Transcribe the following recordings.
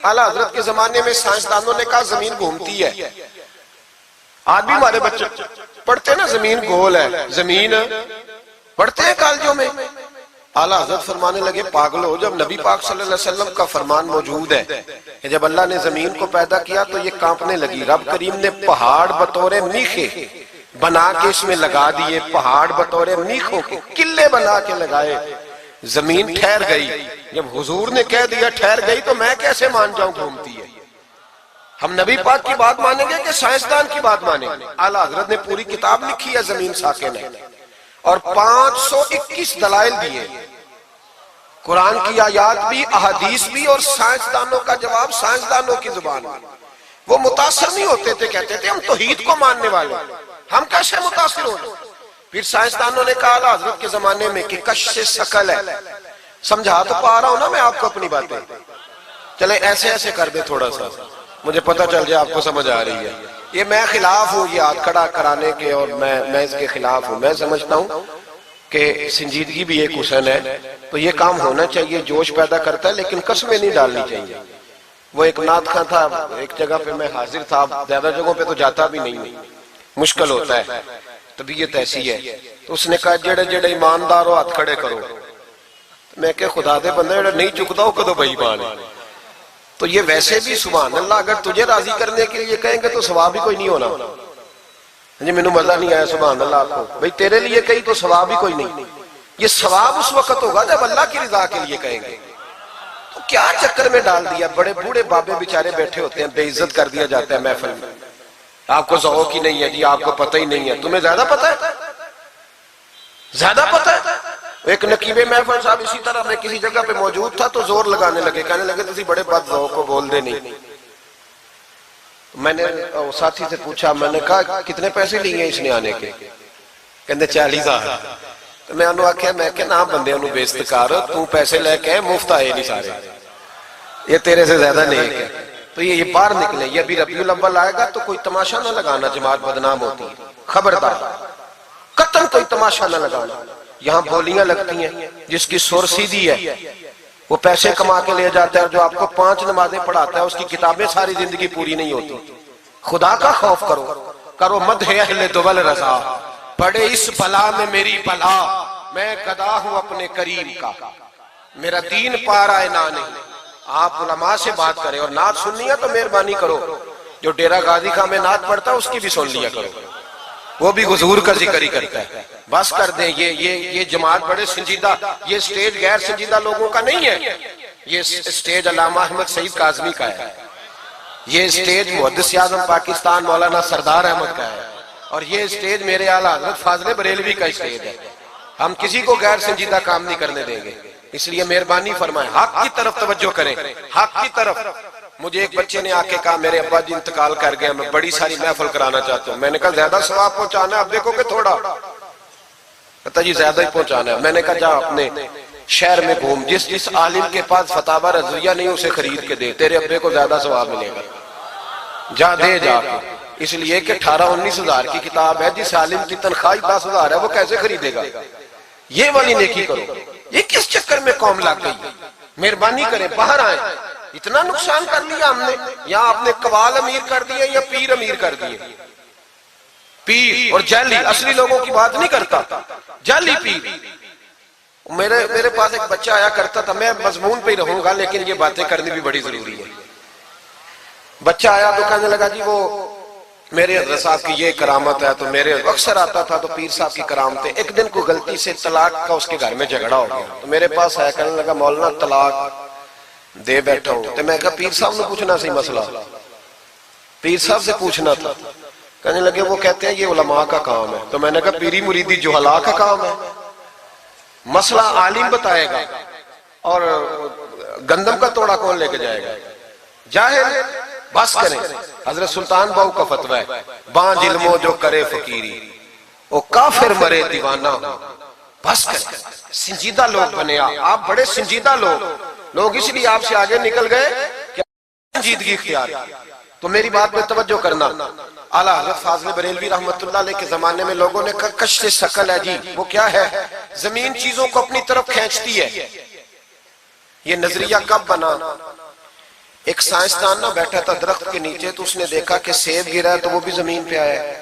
اعلیٰ حضرت کے زمانے میں سائنسدانوں نے کہا زمین گھومتی ہے. آج بھی ہمارے بچے پڑھتے ہیں نا زمین گول ہے، زمین پڑھتے ہیں کالجوں میں. اعلیٰ حضرت فرمانے لگے پاگل ہو، جب نبی پاک صلی اللہ علیہ وسلم کا فرمان موجود ہے کہ جب اللہ نے زمین کو پیدا کیا تو یہ کانپنے لگی. رب کریم نے پہاڑ بطور میخے بنا کے اس میں لگا دیے، پہاڑ بطور میخوں کے قلعے بنا کے لگائے. زمین ٹھہر گئی. جب حضور نے کہہ دیا ٹھہر گئی تو میں کیسے مان جاؤں گھومتی ہے؟ ہم نبی پاک کی بات مانیں گے کہ سائنسدان کی بات مانیں گے؟ اعلیٰ حضرت نے پوری کتاب لکھی ہے زمین ساکن ہے، اور 521 دلائل دیے. قرآن کی آیات بھی، احادیث بھی، اور سائنسدانوں کا جواب سائنسدانوں کی زبان میں. وہ متاثر نہیں ہوتے تھے، کہتے تھے ہم توحید کو ماننے والے، ہم کیسے متاثر ہو جائیں؟ پھر سائنسدانوں نے کہا اعلیٰ حضرت کے زمانے میں کہ کشش ثقل ہے. سمجھا تو پا رہا ہوں نا میں آپ کو اپنی باتیں. چلے ایسے ایسے کر دے تھوڑا سا، مجھے پتہ چل جائے آپ کو سمجھ آ رہی ہے. یہ میں خلاف ہوں یہ ہاتھ کھڑا کرانے کے، اور میں اس کے خلاف ہوں. میں سمجھتا ہوں کہ سنجیدگی بھی ایک حسن ہے، تو یہ کام ہونا چاہیے، جوش پیدا کرتا ہے، لیکن قسمیں نہیں ڈالنی چاہیے. وہ ایک نعت خواں تھا، ایک جگہ پہ میں حاضر تھا، زیادہ جگہوں پہ تو جاتا بھی نہیں، مشکل ہوتا ہے، طبیعت ایسی ہے. تو اس نے کہا جڑے جڑے ایماندار ہو ہاتھ کھڑے کرو. میں کہ خدا دے بندے جڑا نہیں چکتا ہو کدو بے ایمان ہے. تو یہ ویسے بھی سبحان اللہ اگر تجھے راضی کرنے کے لیے کہیں گے تو ثواب ہی کوئی نہیں ہونا. جی مینوں مزہ نہیں آیا سبحان اللہ آپ کو، بھئی تیرے لیے کہیں تو ثواب ہی کوئی نہیں. یہ ثواب اس وقت ہوگا جب اللہ کی رضا کے لیے کہیں گے. تو کیا چکر میں ڈال دیا، بڑے بوڑھے بابے بیچارے بیٹھے ہوتے ہیں، بے عزت کر دیا جاتا ہے محفل میں. آپ کو ذوق ہی نہیں ہے جی، آپ کو پتہ ہی نہیں ہے. تمہیں زیادہ پتہ ہے، زیادہ پتہ ہے. ایک نقیب محفل صاحب اسی طرح میں کسی جگہ پہ موجود تھا تو زور لگانے لگے، کہنے لگے تسی بڑے بد ذوق کو بول دے نہیں. میں نے ساتھی سے پوچھا، میں نے کہا کتنے پیسے لیے اس نے آنے کے؟ کہنے 40,000. تو میں انہوں آکھیا میں کہ نہ بندے انہوں بے استقار، تو پیسے لے کے مفت آئے نہیں سارے، یہ تیرے سے زیادہ نیک ہے. تو یہ باہر نکلے. یہ ابھی ربیع الاول آئے گا تو کوئی تماشا نہ لگانا، جماعت بدنام ہوتی ہے، خبردار قطعاً کوئی تماشا نہ لگانا. یہاں بولیاں لگتی ہیں، جس کی سر سیدھی ہے وہ پیسے کما کے لے جاتا ہے، اور جو آپ کو 5 نمازیں پڑھاتا ہے اس کی کتابیں ساری زندگی پوری نہیں ہوتی. خدا کا خوف کرو مدح اہل دول رضا، پڑے اس بلا میں میری بلا، میں گدا ہوں اپنے کریم کا، میرا دین پارا نہ نہیں. آپ علماء سے بات کریں، اور نعت سننی ہے تو مہربانی کرو، جو ڈیرہ غازی خان میں نعت پڑھتا ہے اس کی بھی سن لیا کرو، وہ بھی حضور کا ذکر ہی کرتا ہے. بس کر دیں. یہ جماعت بڑے سنجیدہ، یہ سٹیج غیر سنجیدہ لوگوں کا نہیں ہے، یہ سٹیج علامہ احمد سعید کاظمی کا ہے، یہ سٹیج محدث اعظم پاکستان مولانا سردار احمد کا ہے، اور یہ سٹیج میرے اعلیٰ حضرت فاضل بریلوی کا سٹیج ہے. ہم کسی کو غیر سنجیدہ کام نہیں کرنے دیں گے. اس لیے مہربانی فرمائیں، حق کی طرف توجہ کریں، حق کی طرف. مجھے ایک بچے نے آ کے کہا میرے ابا جی انتقال کر گئے، میں بڑی ساری محفل کرانا چاہتا ہوں. میں نے کہا زیادہ ثواب پہنچانا ہے، اب دیکھو کہ تھوڑا. کہتا جی زیادہ ہی پہنچانا ہے. میں نے کہا جا اپنے شہر میں گھوم، جس عالم کے پاس فتاوی رضویہ نہیں اسے خرید کے دے، تیرے ابے کو زیادہ ثواب ملے گا. جا دے جا کے. اس لیے کہ 18-19 ہزار کی کتاب ہے، جس عالم کی تنخواہ 10,000 ہے وہ کیسے خریدے گا؟ یہ والی نیکی کرو. یہ کس چکر میں قوم لگ گئی؟ مہربانی کریں باہر آئیں. اتنا نقصان کر لیا ہم نے، یا آپ نے قوال امیر کر دیے یا پیر امیر کر دیے. پیر اور جعلی، اصلی لوگوں کی بات نہیں کرتا، جعلی پیر. میرے پاس ایک بچہ آیا کرتا تھا، میں مضمون پہ ہی رہوں گا لیکن یہ باتیں کرنی بھی بڑی ضروری ہے. بچہ آیا تو کہنے لگا جی وہ میرے حضرت صاحب کی یہ کرامت ہے. تو میرے اکثر آتا تھا تو پیر صاحب کی کرامتیں. ایک دن کو غلطی سے طلاق کا اس کے گھر میں جھگڑا ہو گیا، تو میرے پاس آیا، کہنے لگا مولانا طلاق دے بیٹھا ہوں. تو میں کہا پیر صاحب نے پوچھنا سی مسئلہ، پیر صاحب سے پوچھنا تھا. کہنے لگے وہ کہتے ہیں یہ علماء کا کام ہے. تو میں نے کہا پیری مریدی جہلاء کا کام ہے، مسئلہ عالم بتائے گا، اور گندم کا توڑا کون لے کے جائے گا؟ جاہل. بس کریں. حضرت سلطان باؤ کا فتویٰ ہے، بانج علمو جو کرے فقیری وہ کافر مرے دیوانہ ہو. بس کریں. سنجیدہ لوگ بنے آپ بڑے سنجیدہ لوگ اس لیے آپ سے آگے نکل گئے کہ سنجیدگی اختیار. تو میری بات میں توجہ کرنا. اعلیٰ حضرت فاضل بریلوی رحمت اللہ علیہ کے زمانے میں لوگوں نے کہا کشف ثقل ہے جی. وہ کیا ہے؟ زمین چیزوں کو اپنی طرف کھینچتی ہے. یہ نظریہ کب بنا؟ ایک سائنسدان نہ بیٹھا تھا درخت کے نیچے، تو اس نے دیکھا کہ سیب گرا ہے تو وہ بھی زمین پہ آیا ہے،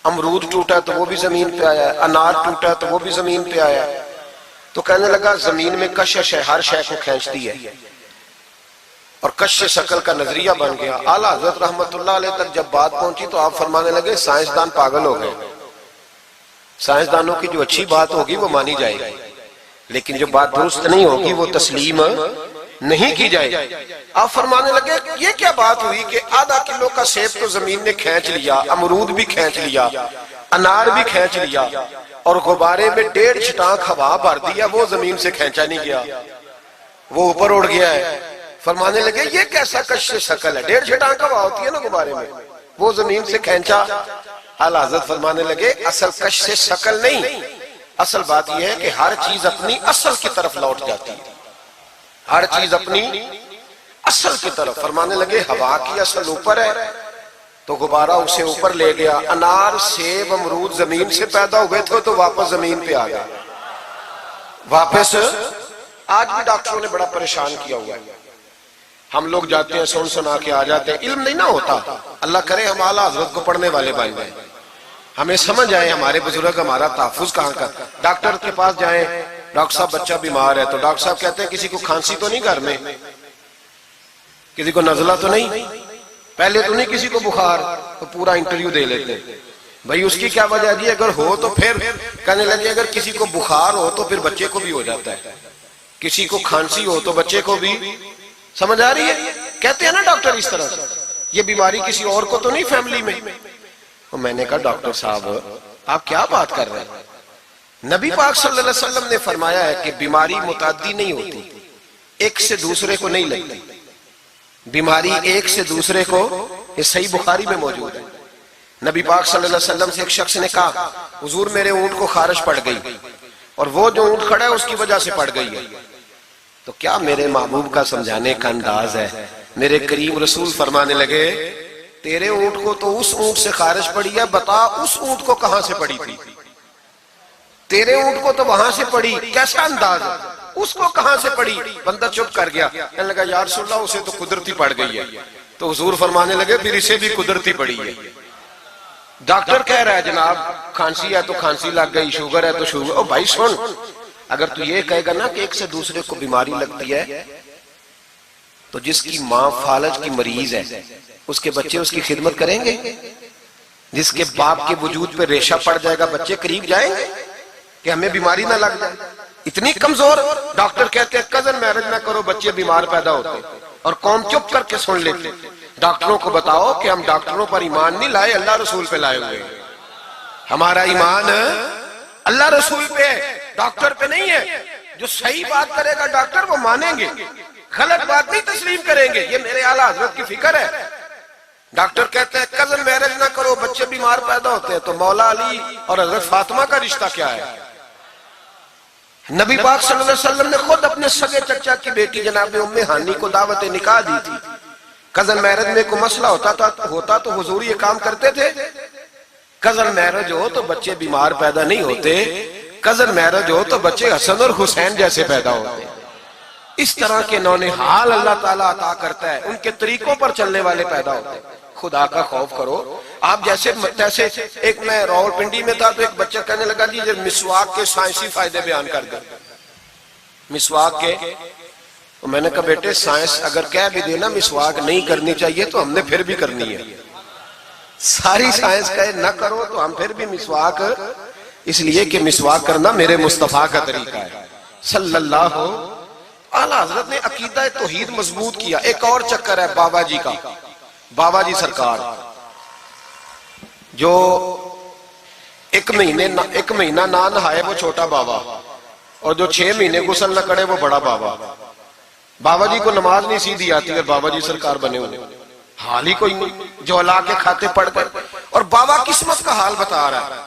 امرود ٹوٹا تو وہ بھی زمین پہ آیا ہے، انار ٹوٹا تو وہ بھی زمین پہ آیا ہے۔ تو کہنے لگا زمین میں کشش ہے، ہر شے کو کھینچتی ہے، اور کشش شکل کا نظریہ بن گیا۔ اعلیٰ حضرت رحمت اللہ علیہ تک جب بات پہنچی تو آپ فرمانے لگے سائنسدان پاگل ہو گئے، سائنسدانوں کی جو اچھی بات ہوگی وہ مانی جائے گی، لیکن جو بات درست نہیں ہوگی وہ تسلیم نہیں کی جائے گی۔ آپ فرمانے لگے یہ کیا بات ہوئی کہ آدھا کلو کا سیب تو زمین نے کھینچ لیا، امرود بھی کھینچ لیا، انار بھی کھینچ لیا، اور غبارے میں 1.5 چھٹانک ہوا بھر دیا، وہ زمین سے کھینچا نہیں گیا، وہ اوپر اڑ گیا ہے۔ فرمانے لگے یہ کیسا کشش شکل ہے، 1.5 چھٹانک ہوا ہوتی ہے نا غبارے میں، وہ زمین سے کھینچا۔ اعلیٰ حضرت فرمانے لگے اصل کشش شکل نہیں، اصل بات یہ ہے کہ ہر چیز اپنی اصل کی طرف لوٹ جاتی ہے، ہر چیز اپنی اصل کی طرف۔ فرمانے لگے ہوا کی اصل اوپر ہے تو غبارہ اسے اوپر لے گیا، انار سیب امرود زمین سے پیدا ہوئے تھے تو واپس زمین پہ آ گئے، واپس۔ آج بھی ڈاکٹروں نے بڑا پریشان کیا ہوا ہے، ہم لوگ جاتے ہیں سن سنا کے آ جاتے ہیں، علم نہیں نہ ہوتا۔ اللہ کرے ہم اعلیٰ حضرت کو پڑھنے والے بن جائیں، ہمیں سمجھ آئے ہمارے بزرگ ہمارا تحفظ کہاں کا۔ ڈاکٹر کے پاس جائیں، ڈاکٹر صاحب بچہ بیمار ہے تو ڈاکٹر صاحب کہتے ہیں کسی کو کھانسی تو نہیں گھر میں، کسی کو نزلہ تو نہیں، پہلے تو نہیں کسی کو بخار، تو پورا انٹرویو دے لیتے ہیں بھئی اس کی کیا وجہ جی، اگر ہو تو پھر کہنے لگے اگر کسی کو بخار ہو تو پھر بچے کو بھی ہو جاتا ہے، کسی کو کھانسی ہو تو بچے کو بھی۔ سمجھ آ رہی ہے؟ کہتے ہیں نا ڈاکٹر اس طرح سے، یہ بیماری کسی اور کو تو نہیں فیملی میں۔ تو میں نے کہا ڈاکٹر صاحب آپ کیا بات کر رہے ہیں؟ نبی پاک صلی اللہ علیہ وسلم نے فرمایا ہے کہ بیماری متعدی نہیں ہوتی، ایک سے دوسرے کو نہیں لگتی، بیماری ایک سے دوسرے کو، یہ صحیح بخاری میں موجود ہے۔ نبی پاک صلی اللہ علیہ وسلم سے ایک شخص نے کہا حضور میرے اونٹ کو خارش پڑ گئی، اور وہ جو اونٹ کھڑا ہے اس کی وجہ سے پڑ گئی ہے۔ تو کیا میرے محبوب کا سمجھانے کا انداز ہے، میرے کریم رسول فرمانے لگے تیرے اونٹ کو تو اس اونٹ سے خارش پڑی ہے، بتا اس اونٹ کو کہاں سے پڑی تھی؟ تیرے اونٹ کو تو وہاں سے پڑی، کیسا انداز ہے، اس کو کہاں سے پڑی؟ بندہ چپ کر گیا، کہنے لگا یا رسول اللہ اسے تو قدرتی پڑ گئی ہے۔ تو حضور فرمانے لگے پھر اسے بھی قدرتی پڑی ہے۔ ڈاکٹر کہہ رہا ہے جناب کھانسی ہے تو کھانسی لگ گئی، شوگر ہے تو شوگر۔ او بھائی سن، اگر تو یہ کہے گا نا کہ ایک سے دوسرے کو بیماری لگتی ہے، تو جس کی ماں فالج کی مریض ہے اس کے بچے اس کی خدمت کریں گے؟ جس کے باپ کے وجود پہ ریشہ پڑ جائے گا بچے قریب جائیں گے کہ ہمیں بیماری نہ لگ جائے؟ اتنی کمزور۔ ڈاکٹر کہتے ہیں کزن میرج نہ کرو بچے بیمار پیدا ہوتے، اور قوم چپ کر کے سن لیتے۔ ڈاکٹروں کو بتاؤ کہ ہم ڈاکٹروں پر ایمان نہیں لائے، اللہ رسول پہ لائے ہوئے، ہمارا ایمان اللہ رسول پہ ہے، ڈاکٹر پہ نہیں ہے۔ جو صحیح بات کرے گا ڈاکٹر وہ مانیں گے، غلط بات نہیں تسلیم کریں گے، یہ میرے اعلیٰ حضرت کی فکر ہے۔ ڈاکٹر کہتے ہیں کزن میرج نہ کرو بچے بیمار پیدا ہوتے ہیں، تو مولا علی اور حضرت فاطمہ کا رشتہ کیا ہے؟ نبی پاک صلی اللہ علیہ وسلم نے خود اپنے سگے چچا کی بیٹی جناب ام ہانی کو دعوت نکاح دی تھی۔ کزن میرج میں کوئی مسئلہ ہوتا تو حضور یہ کام کرتے تھے؟ کزن میرج ہو تو بچے بیمار پیدا نہیں ہوتے، کزن میرج ہو تو بچے حسن اور حسین جیسے پیدا ہوتے۔ اس طرح کے نونہال اللہ تعالیٰ عطا کرتا ہے، ان کے طریقوں پر چلنے والے پیدا ہوتے ہیں۔ خدا کا خوف کرو۔ آپ جیسے ایک میں راول پنڈی میں تھا تو ایک بچہ کہنے لگا جی مسواک کے سائنسی فائدے بیان کر دیں، مسواک کے۔ تو میں نے کہا بیٹے سائنس اگر کہہ بھی دینا مسواک نہیں کرنی چاہیے تو ہم نے پھر بھی کرنی ہے، ساری سائنس کہے نہ کرو تو ہم پھر بھی مسواک، اس لیے کہ مسواک کرنا میرے مصطفیٰ کا طریقہ ہے صلی اللہ ہو۔ اعلیٰ حضرت نے عقیدہ توحید مضبوط کیا۔ ایک اور چکر ہے بابا جی کا، بابا جی سرکار جو ایک مہینہ نہ نہائے وہ چھوٹا بابا، اور جو 6 مہینے غسل نہ کرے وہ بڑا بابا۔ بابا جی کو نماز نہیں سیدھی آتی اور بابا جی سرکار بنے ہوئے، حال ہی کوئی نہیں، جو لا کے کھاتے پڑھ کر۔ اور بابا قسمت کا حال بتا رہا ہے،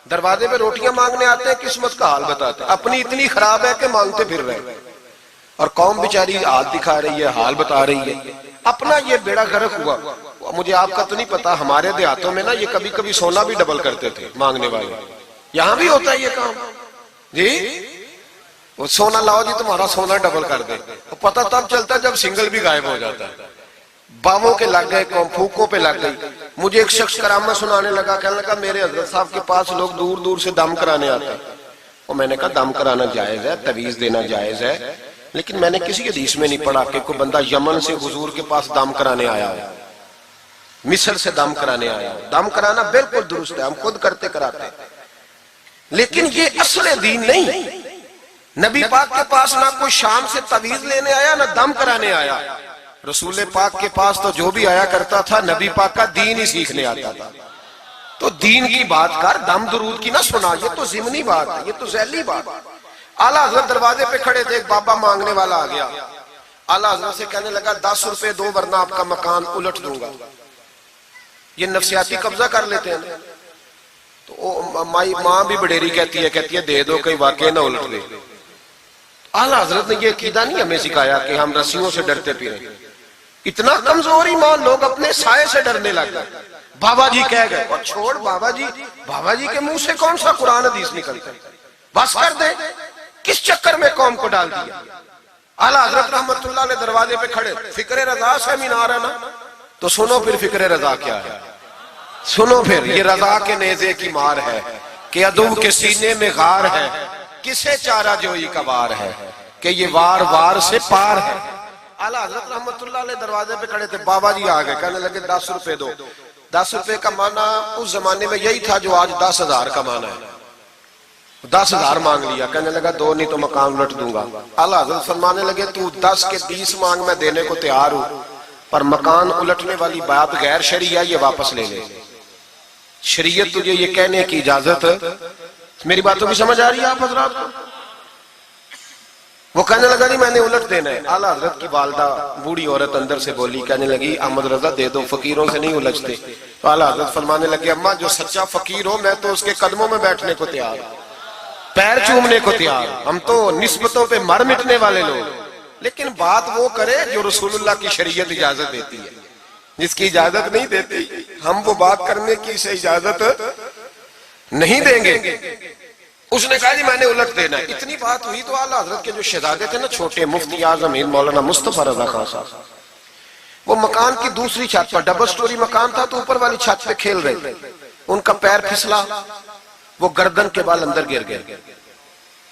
دروازے پہ روٹیاں مانگنے آتے ہیں، قسمت کا حال بتاتے ہیں، اپنی اتنی خراب ہے کہ مانگتے پھر رہے ہیں، اور قوم بیچاری حال دکھا رہی ہے، حال بتا رہی ہے، اپنا یہ بیڑا غرق ہوا۔ مجھے آپ کا تو نہیں پتا، ہمارے دیہاتوں میں نا یہ کبھی کبھی سونا بھی ڈبل کرتے تھے مانگنے والے، یہاں بھی ہوتا ہے یہ کام جی۔ وہ سونا لاؤ جی تمہارا سونا ڈبل کر دے. وہ پتہ تب چلتا ہے جب سنگل بھی غائب ہو جاتا ہے. باووں کے لگ گئے, پھوکوں پہ لگ گئی. مجھے ایک شخص کرامت سنانے لگا, کہنے لگا میرے حضرت صاحب کے پاس لوگ دور دور سے دم کرانے آتے ہیں. اور میں نے کہا دم کرانا جائز ہے, تویز دینا جائز ہے, لیکن میں نے کسی حدیث میں نہیں پڑھا کہ کوئی بندہ یمن سے حضور کے پاس دم کرانے آیا ہے, مصر سے دم کرانے آیا ہے. دم کرانا بالکل درست ہے, ہم خود کرتے کراتے ہیں, لیکن یہ اصل دین نہیں. نبی پاک کے پاس نہ کوئی شام سے تویز لینے آیا نہ دم کرانے آیا. رسول پاک کے پاس تو جو بھی آیا کرتا تھا نبی پاک کا دین ہی سیکھنے آتا تھا. تو دین کی بات کر, دم درود کی نہ سنا, یہ تو ضمنی بات ہے, یہ تو ذیلی بات ہے. اعلیٰ حضرت دروازے پہ کھڑے تھے, ایک بابا مانگنے والا آ گیا. اعلیٰ حضرت سے کہنے لگا 10 روپے دو ورنہ آپ کا مکان الٹ دوں گا. یہ نفسیاتی قبضہ کر لیتے ہیں. تو ماں بھی بڑیری کہتی ہے دے دو کہیں واقعی نہ الٹ دے. اعلیٰ حضرت نے یہ عقیدہ نہیں ہمیں سکھایا کہ ہم رسیوں سے ڈرتے پھریں. اتنا کمزور ایمان, لوگ اپنے سائے سے ڈرنے لگ گئے. بابا جی کہہ گئے, اور چھوڑ بابا جی کے منہ سے کون سا قرآن حدیث نکلتا ہے, بس کر دے. کس چکر میں قوم کو ڈال دیا. اعلیٰ حضرت رحمت اللہ علیہ دروازے پہ کھڑے, فکر رضا سے مینار ہے نا, تو سنو پھر فکر رضا کیا ہے. سنو پھر, یہ رضا کے نیزے کی مار ہے کہ عدو کے سینے میں غار ہے, کسے چارہ جوئی کا وار ہے کہ یہ وار وار سے پار ہے. اعلیٰ حضرت رحمت اللہ علیہ دروازے پہ کھڑے تھے, بابا جی آ گئے, کہنے لگے 10 روپے دو. 10 روپے کا معنی اس زمانے میں یہی تھا جو آج 10,000 کا معنی ہے. 10,000 مانگ لیا, کہنے لگا 2 نہیں تو مکان الٹ دوں گا. اعلیٰ حضرت فرمانے لگے تو 10 کے 20 مانگ, میں دینے کو تیار ہوں, پر مکان الٹنے والی بات غیر شرعی ہے, یہ واپس لے لے. شریعت تجھے یہ کہنے کی اجازت, میری باتوں کی سمجھ آ رہی ہے آپ حضرات کو؟ وہ کہنے لگا جی میں نے الٹ دینا ہے. اعلیٰ حضرت کی والدہ بوڑھی عورت اندر سے بولی, کہنے لگی احمد رضا دے دو, فقیروں سے نہیں الجھتے. تو اعلیٰ حضرت فرمانے لگے اماں جو سچا فقیر ہو میں تو اس کے قدموں میں بیٹھنے کو تیار, پیر چومنے کو تیار, ہم تو نسبتوں پہ مر مٹنے والے لوگ. لیکن بات وہ کرے جو رسول اللہ کی شریعت اجازت دیتی ہے, جس کی اجازت نہیں دیتی ہم وہ بات کرنے کی اسے اجازت نہیں دیں گے. اس نے کہا جی میں نے الٹ دینا ہے. اتنی بات ہوئی تو اعلیٰ حضرت کے جو شہزادے تھے نا چھوٹے, مفتی اعظم مولانا مصطفیٰ رضا خان صاحب, وہ مکان کی دوسری چھت پر, ڈبل سٹوری مکان تھا تو اوپر والی چھت پہ کھیل رہے تھے. ان کا پیر پھسلا, وہ گردن کے بال اندر گر گئے,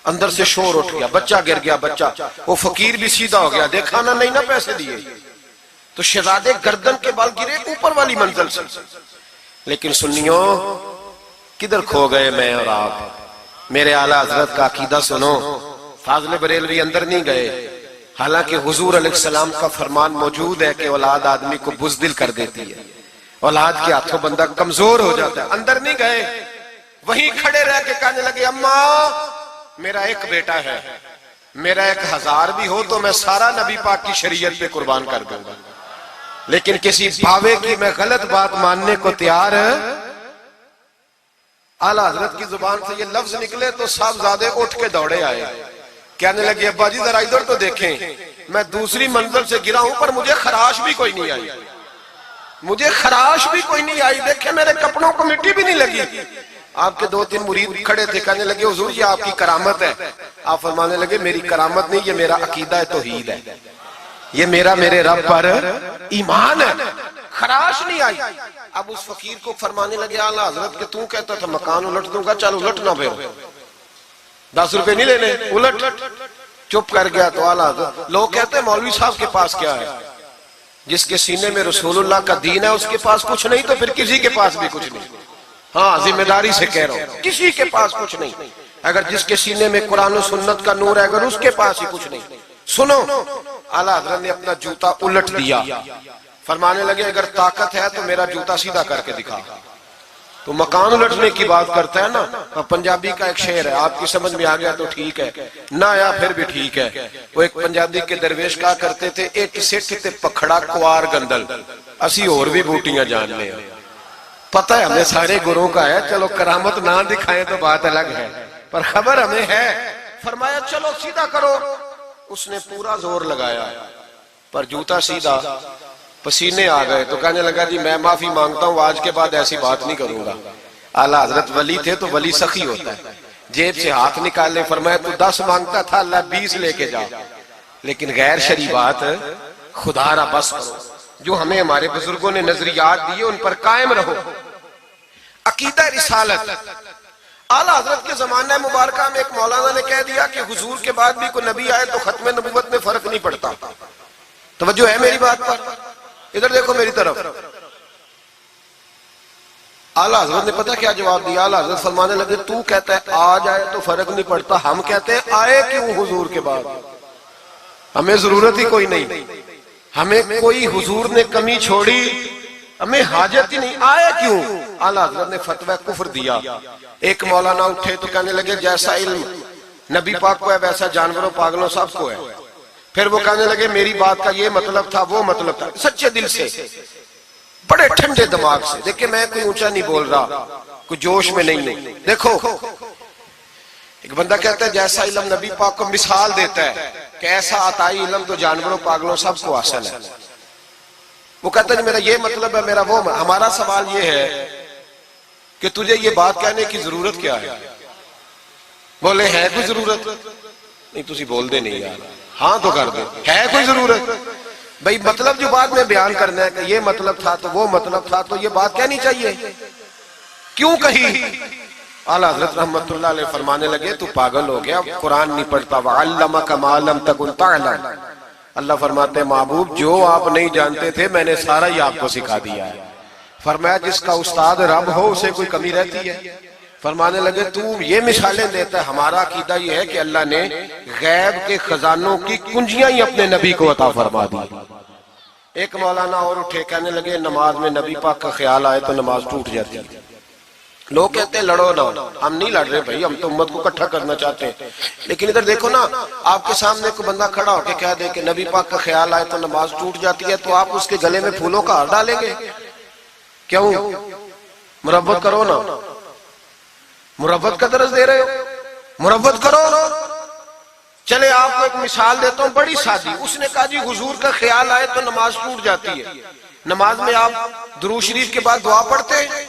اندر سے شور اٹھ گیا, بچہ گر گیا. بچہ وہ فقیر بھی سیدھا ہو گیا, دیکھا نہ نہیں نہ پیسے دیے. تو شہزادے گردن کے بال گرے اوپر والی منزل سے. لیکن سنیوں کدھر کھو گئے میں اور آپ. میرے اعلیٰ حضرت کا عقیدہ سنو, فاضل بریلوی اندر نہیں گئے, حالانکہ حضور علیہ السلام کا فرمان موجود ہے کہ اولاد آدمی کو بزدل کر دیتی ہے, اولاد کے ہاتھوں بندہ کمزور ہو جاتا ہے. اندر نہیں گئے, وہیں کھڑے رہ کے کہنے لگے اماں میرا ایک بیٹا ہے, میرا 1000 بھی ہو تو میں سارا نبی پاک کی شریعت پہ قربان کر دوں گا, لیکن کسی بھاوے کی میں غلط بات ماننے کو تیار. اعلیٰ حضرت کی زبان سے یہ لفظ نکلے تو صاحبزادے اٹھ کے دوڑے آئے, کہنے لگے ابا جی ذرا ادھر تو دیکھیں, میں دوسری منزل سے گرا ہوں پر مجھے خراش بھی کوئی نہیں آئی, مجھے خراش بھی کوئی نہیں آئی. دیکھیں میرے کپڑوں کو مٹی بھی نہیں لگی. آپ کے 2-3 مرید کھڑے تھے, کہنے لگے حضور یہ آپ کی کرامت ہے. آپ فرمانے لگے میری کرامت نہیں, یہ میرا عقیدہ توحید ہے, یہ میرے رب پر ایمان ہے, خراش نہیں آئی. اب اس فقیر کو فرمانے لگے اعلیٰ حضرت کہ تو کہتا تھا مکان الٹ دوں گا, چل الٹ نہ پھر 10 روپے نہیں لینے, الٹ. چپ کر گیا. تو اعلیٰ حضرت, لوگ کہتے ہیں مولوی صاحب کے پاس کیا ہے, جس کے سینے میں رسول اللہ کا دین ہے اس کے پاس کچھ نہیں تو پھر کسی کے پاس بھی کچھ نہیں. ہاں ذمہ داری سے کہہ رہا ہوں, کسی کے پاس کچھ نہیں. اگر جس کے سینے میں قرآن و سنت کا نور ہے اگر اس کے پاس ہی کچھ نہیں. سنو, اعلیٰ حضرت نے اپنا جوتا الٹ دیا, فرمانے لگے اگر طاقت ہے تو میرا جوتا سیدھا کر کے دکھا. تو مکان الٹنے کی بات کرتا ہے نا, پنجابی کا ایک شعر ہے, آپ کی سمجھ میں آ گیا تو ٹھیک ہے, نہ آیا پھر بھی ٹھیک ہے. وہ ایک پنجابی کے درویش کہا کرتے تھے ایک سٹھ تے پکھڑا کوار گندل, اسی اور بھی بوٹیاں جان لیں. پتہ ہے ہمیں سارے گروہ کا ہے, چلو کرامت نہ دکھائیں تو بات الگ ہے, پر خبر ہمیں ہے. فرمایا چلو سیدھا کرو. اس نے پورا زور لگایا پر جوتا سیدھا, پسینے آ گئے. تو کہنے لگا جی میں معافی مانگتا ہوں, آج کے بعد ایسی بات نہیں کروں گا. اعلیٰ حضرت ولی تھے تو ولی سخی ہوتا ہے, جیب سے ہاتھ نکالے، فرمایا تو 10 مانگتا تھا، اللہ 20 لے کے جا، لیکن غیر شرعی بات خدا را بس کرو۔ جو ہمیں ہمارے بزرگوں نے نظریات دیے ان پر قائم رہو۔ عقیدہ رسالت، اعلیٰ حضرت کے زمانہ مبارکہ میں ایک مولانا نے کہہ دیا کہ حضور کے بعد بھی کوئی نبی آئے تو ختم نبوت میں فرق نہیں پڑتا۔ توجہ ہے میری بات پر؟ ادھر دیکھو میری طرف۔ اعلیٰ حضرت نے پتہ کیا جواب دیا؟ اعلیٰ حضرت فرمانے لگے تو کہتا ہے آ جائے تو فرق نہیں پڑتا، ہم کہتے ہیں آئے کیوں حضور کے بعد؟ ہمیں ضرورت ہی کوئی نہیں، ہمیں کوئی حضور نے کمی چھوڑی، ہمیں حاجت ہی نہیں، آئے کیوں؟ اعلیٰ حضرت نے فتویٰ کفر دیا۔ ایک مولانا اٹھے تو کہنے لگے جیسا علم نبی پاک کو ہے ویسا جانوروں پاگلوں سب کو ہے۔ پھر وہ کہنے لگے میری بات کا یہ مطلب تھا وہ مطلب تھا، سچے دل سے، بڑے ٹھنڈے دماغ سے۔ دیکھیں میں کوئی اونچا نہیں بول رہا، کوئی جوش میں نہیں ہوں۔ دیکھو ایک بندہ کہتا ہے جیسا علم نبی پاک کو مثال دیتا ہے کہ ایسا عطائی علم تو جانوروں پاگلوں سب کو حاصل ہے۔ وہ کہتا ہے میرا یہ مطلب ہے، میرا وہ مطلب۔ ہمارا سوال یہ ہے کہ تجھے یہ بات کہنے کی ضرورت کیا ہے؟ بولے ہے کوئی ضرورت؟ نہیں تسی بول دے نہیں یار، ہاں تو کر دے، ہے کوئی ضرورت؟ بھئی مطلب جو بات میں بیان کرنا ہے کہ یہ مطلب تھا تو وہ مطلب تھا تو یہ بات کہنی چاہیے، کیوں کہی؟ اعلیٰ حضرت رحمت اللہ علیہ فرمانے لگے تو پاگل ہو گیا، قرآن نہیں پڑھتا، وَعَلَّمَكَ مَا لَمْ تَكُنْ تَعْلَمْ۔ اللہ فرماتے ہیں محبوب جو آپ نہیں جانتے تھے میں نے سارا ہی آپ کو سکھا دیا ہے۔ فرمایا جس کا استاد رب ہو اسے کوئی کمی رہتی ہے؟ فرمانے لگے تو یہ مثالیں دیتا ہے، ہمارا عقیدہ یہ ہے کہ اللہ نے غیب کے خزانوں کی کنجیاں ہی اپنے نبی کو عطا فرما دی۔ ایک مولانا اور اٹھے کہنے لگے نماز میں نبی پاک کا خیال آئے تو نماز ٹوٹ جاتی ہے۔ لوگ کہتے ہیں لڑو نہ، ہم نہیں لڑ رہے بھائی، ہم تو امت کو اکٹھا کرنا چاہتے ہیں۔ لیکن ادھر دیکھو نا، آپ کے سامنے کوئی بندہ کھڑا ہو کے کہہ دے کہ نبی پاک کا خیال آئے تو نماز ٹوٹ جاتی ہے، تو آپ اس کے گلے میں پھولوں کا ہار ڈالیں گے؟ کیوں؟ مربت کرو نا، مربت کا درس دے رہے ہو، مربت کرو۔ چلے آپ کو ایک مثال دیتا ہوں بڑی سادی۔ اس نے کہا جی حضور کا خیال آئے تو نماز ٹوٹ جاتی ہے، نماز میں آپ درود شریف کے بعد دعا پڑھتے ہیں،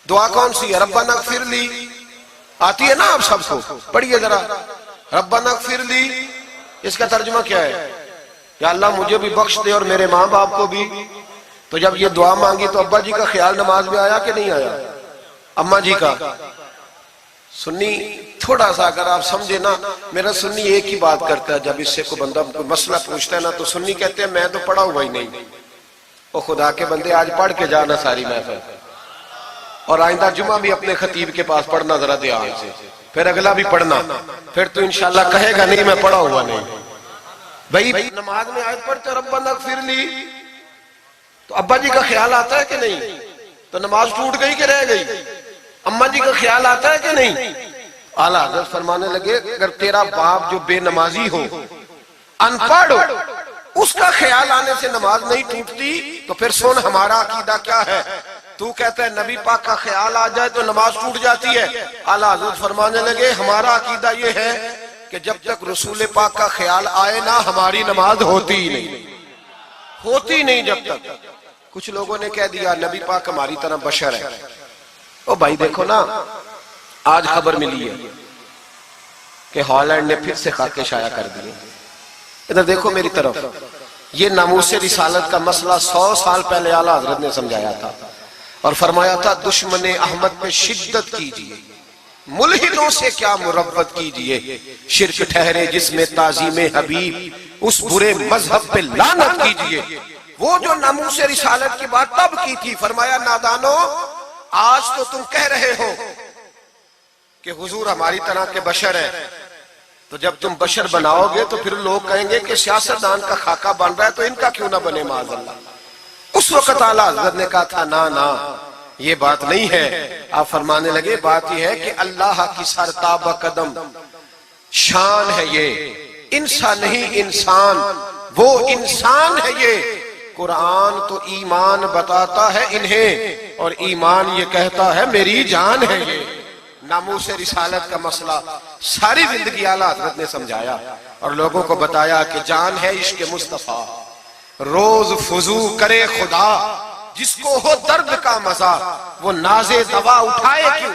دعا کون سی ہے؟ ربنا اغفر لی، آتی ہے نا آپ سب کو، پڑھیے ذرا ربنا اغفر لی۔ اس کا ترجمہ کیا ہے؟ یا اللہ مجھے بھی بخش دے اور میرے ماں باپ کو بھی۔ تو جب یہ دعا مانگی تو ابا جی کا خیال نماز میں آیا کہ نہیں آیا؟ اماں جی کا؟ سنی تھوڑا سا اگر آپ سمجھے نا، میرا سنی ایک ہی بات کرتا ہے، جب اس سے کوئی بندہ کوئی مسئلہ پوچھتا ہے نا تو سنی کہتے ہیں میں تو پڑھا ہوا ہی نہیں۔ او خدا کے بندے آج پڑھ کے جانا ساری محفل، اور آئندہ جمعہ بھی اپنے خطیب کے پاس پڑھنا ذرا دھیان سے، پھر اگلا بھی پڑھنا، پھر تو انشاءاللہ کہے گا نہیں میں پڑھا ہوا نہیں۔ بھئی نماز میں آیت پڑھتے ربنا اغفر لی تو ابا جی کا خیال آتا ہے کہ نہیں؟ تو نماز ٹوٹ گئی کہ رہ گئی؟ اماں جی کا خیال آتا ہے کہ نہیں؟ اعلیٰ حضرت فرمانے لگے اگر تیرا باپ جو بے نمازی ہو، ان پڑھ ہو، اس کا خیال آنے سے نماز نہیں ٹوٹتی، تو پھر سن ہمارا عقیدہ کیا ہے۔ تو کہتا ہے نبی پاک کا خیال آ جائے تو نماز ٹوٹ جاتی ہے۔ اعلیٰ حضرت فرمانے لگے ہمارا عقیدہ یہ ہے کہ جب تک رسول پاک کا خیال آئے نا ہماری نماز ہوتی ہی نہیں، ہوتی نہیں جب تک۔ کچھ لوگوں نے کہہ دیا نبی پاک ہماری طرح بشر ہے۔ او بھائی دیکھو نا، آج خبر ملی ہے کہ ہالینڈ نے پھر سے خاکے شائع کر دیے۔ ادھر دیکھو میری طرف، یہ ناموس رسالت کا مسئلہ 100 سال پہلے اعلیٰ حضرت نے سمجھایا تھا اور فرمایا تھا دشمن احمد پہ شدت کیجئے، ملحدوں سے کیا مربت کیجئے، شرک ٹھہرے جس میں تعظیم حبیب، اس برے مذہب پہ لعنت کیجئے۔ وہ جو ناموس رسالت کی بات تب کی تھی، فرمایا نادانو آج تو تم کہہ رہے ہو کہ حضور ہماری طرح کے بشر ہیں، تو جب تم بشر بناؤ گے تو پھر لوگ کہیں گے کہ سیاستدان کا خاکہ بن رہا ہے تو ان کا کیوں نہ بنے معاذ اللہ۔ اس وقت اعلیٰ حضرت نے کہا تھا نا یہ بات نہیں ہے۔ آپ فرمانے لگے بات یہ ہے کہ اللہ کی سرتاب قدم شان ہے، یہ انسان نہیں انسان، وہ انسان ہے۔ یہ قرآن تو ایمان بتاتا ہے انہیں اور ایمان یہ کہتا ہے میری جان ہے۔ یہ ناموس رسالت کا مسئلہ ساری زندگی اعلیٰ حضرت نے سمجھایا اور لوگوں کو بتایا کہ جان ہے عشق مصطفیٰ، روز فضو کرے خدا، جس کو ہو درد کا مزہ وہ ناز دوا اٹھائے کیوں۔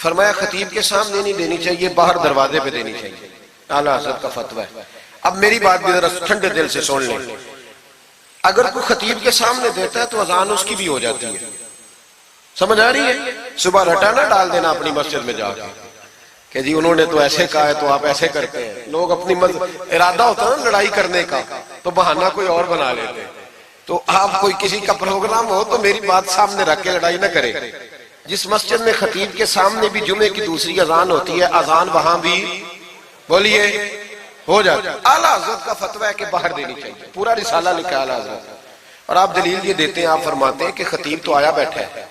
فرمایا خطیب کے سامنے نہیں دینی چاہیے، باہر دروازے پہ دینی چاہیے، اعلیٰ حضرت کا فتویٰ ہے۔ اب میری بات بھی ذرا ٹھنڈے دل سے سن لیں، اگر کوئی خطیب کے سامنے دیتا ہے تو اذان اس کی بھی ہو جاتی ہے، سمجھ آ رہی ہے؟ صبح رٹا نہ ڈال دینا اپنی مسجد میں جا کے کہ جی انہوں نے تو ایسے کہا ہے تو آپ ایسے کرتے ہیں۔ لوگ اپنی ارادہ ہوتا ہے نا لڑائی کرنے کا تو بہانہ کوئی اور بنا لیتے، تو آپ کوئی کسی کا پروگرام ہو تو میری بات سامنے رکھ کے لڑائی نہ کرے۔ جس مسجد میں خطیب کے سامنے بھی جمعے کی دوسری اذان ہوتی ہے، اذان وہاں بھی بولیے ہو جاتا ہے۔ اعلیٰ حضرت کا فتویٰ ہے کہ باہر دینی چاہیے، پورا رسالہ لکھا ہے اعلیٰ حضرت، اور آپ دلیل یہ دیتے ہیں، آپ فرماتے ہیں کہ خطیب تو آیا بیٹھا ہے،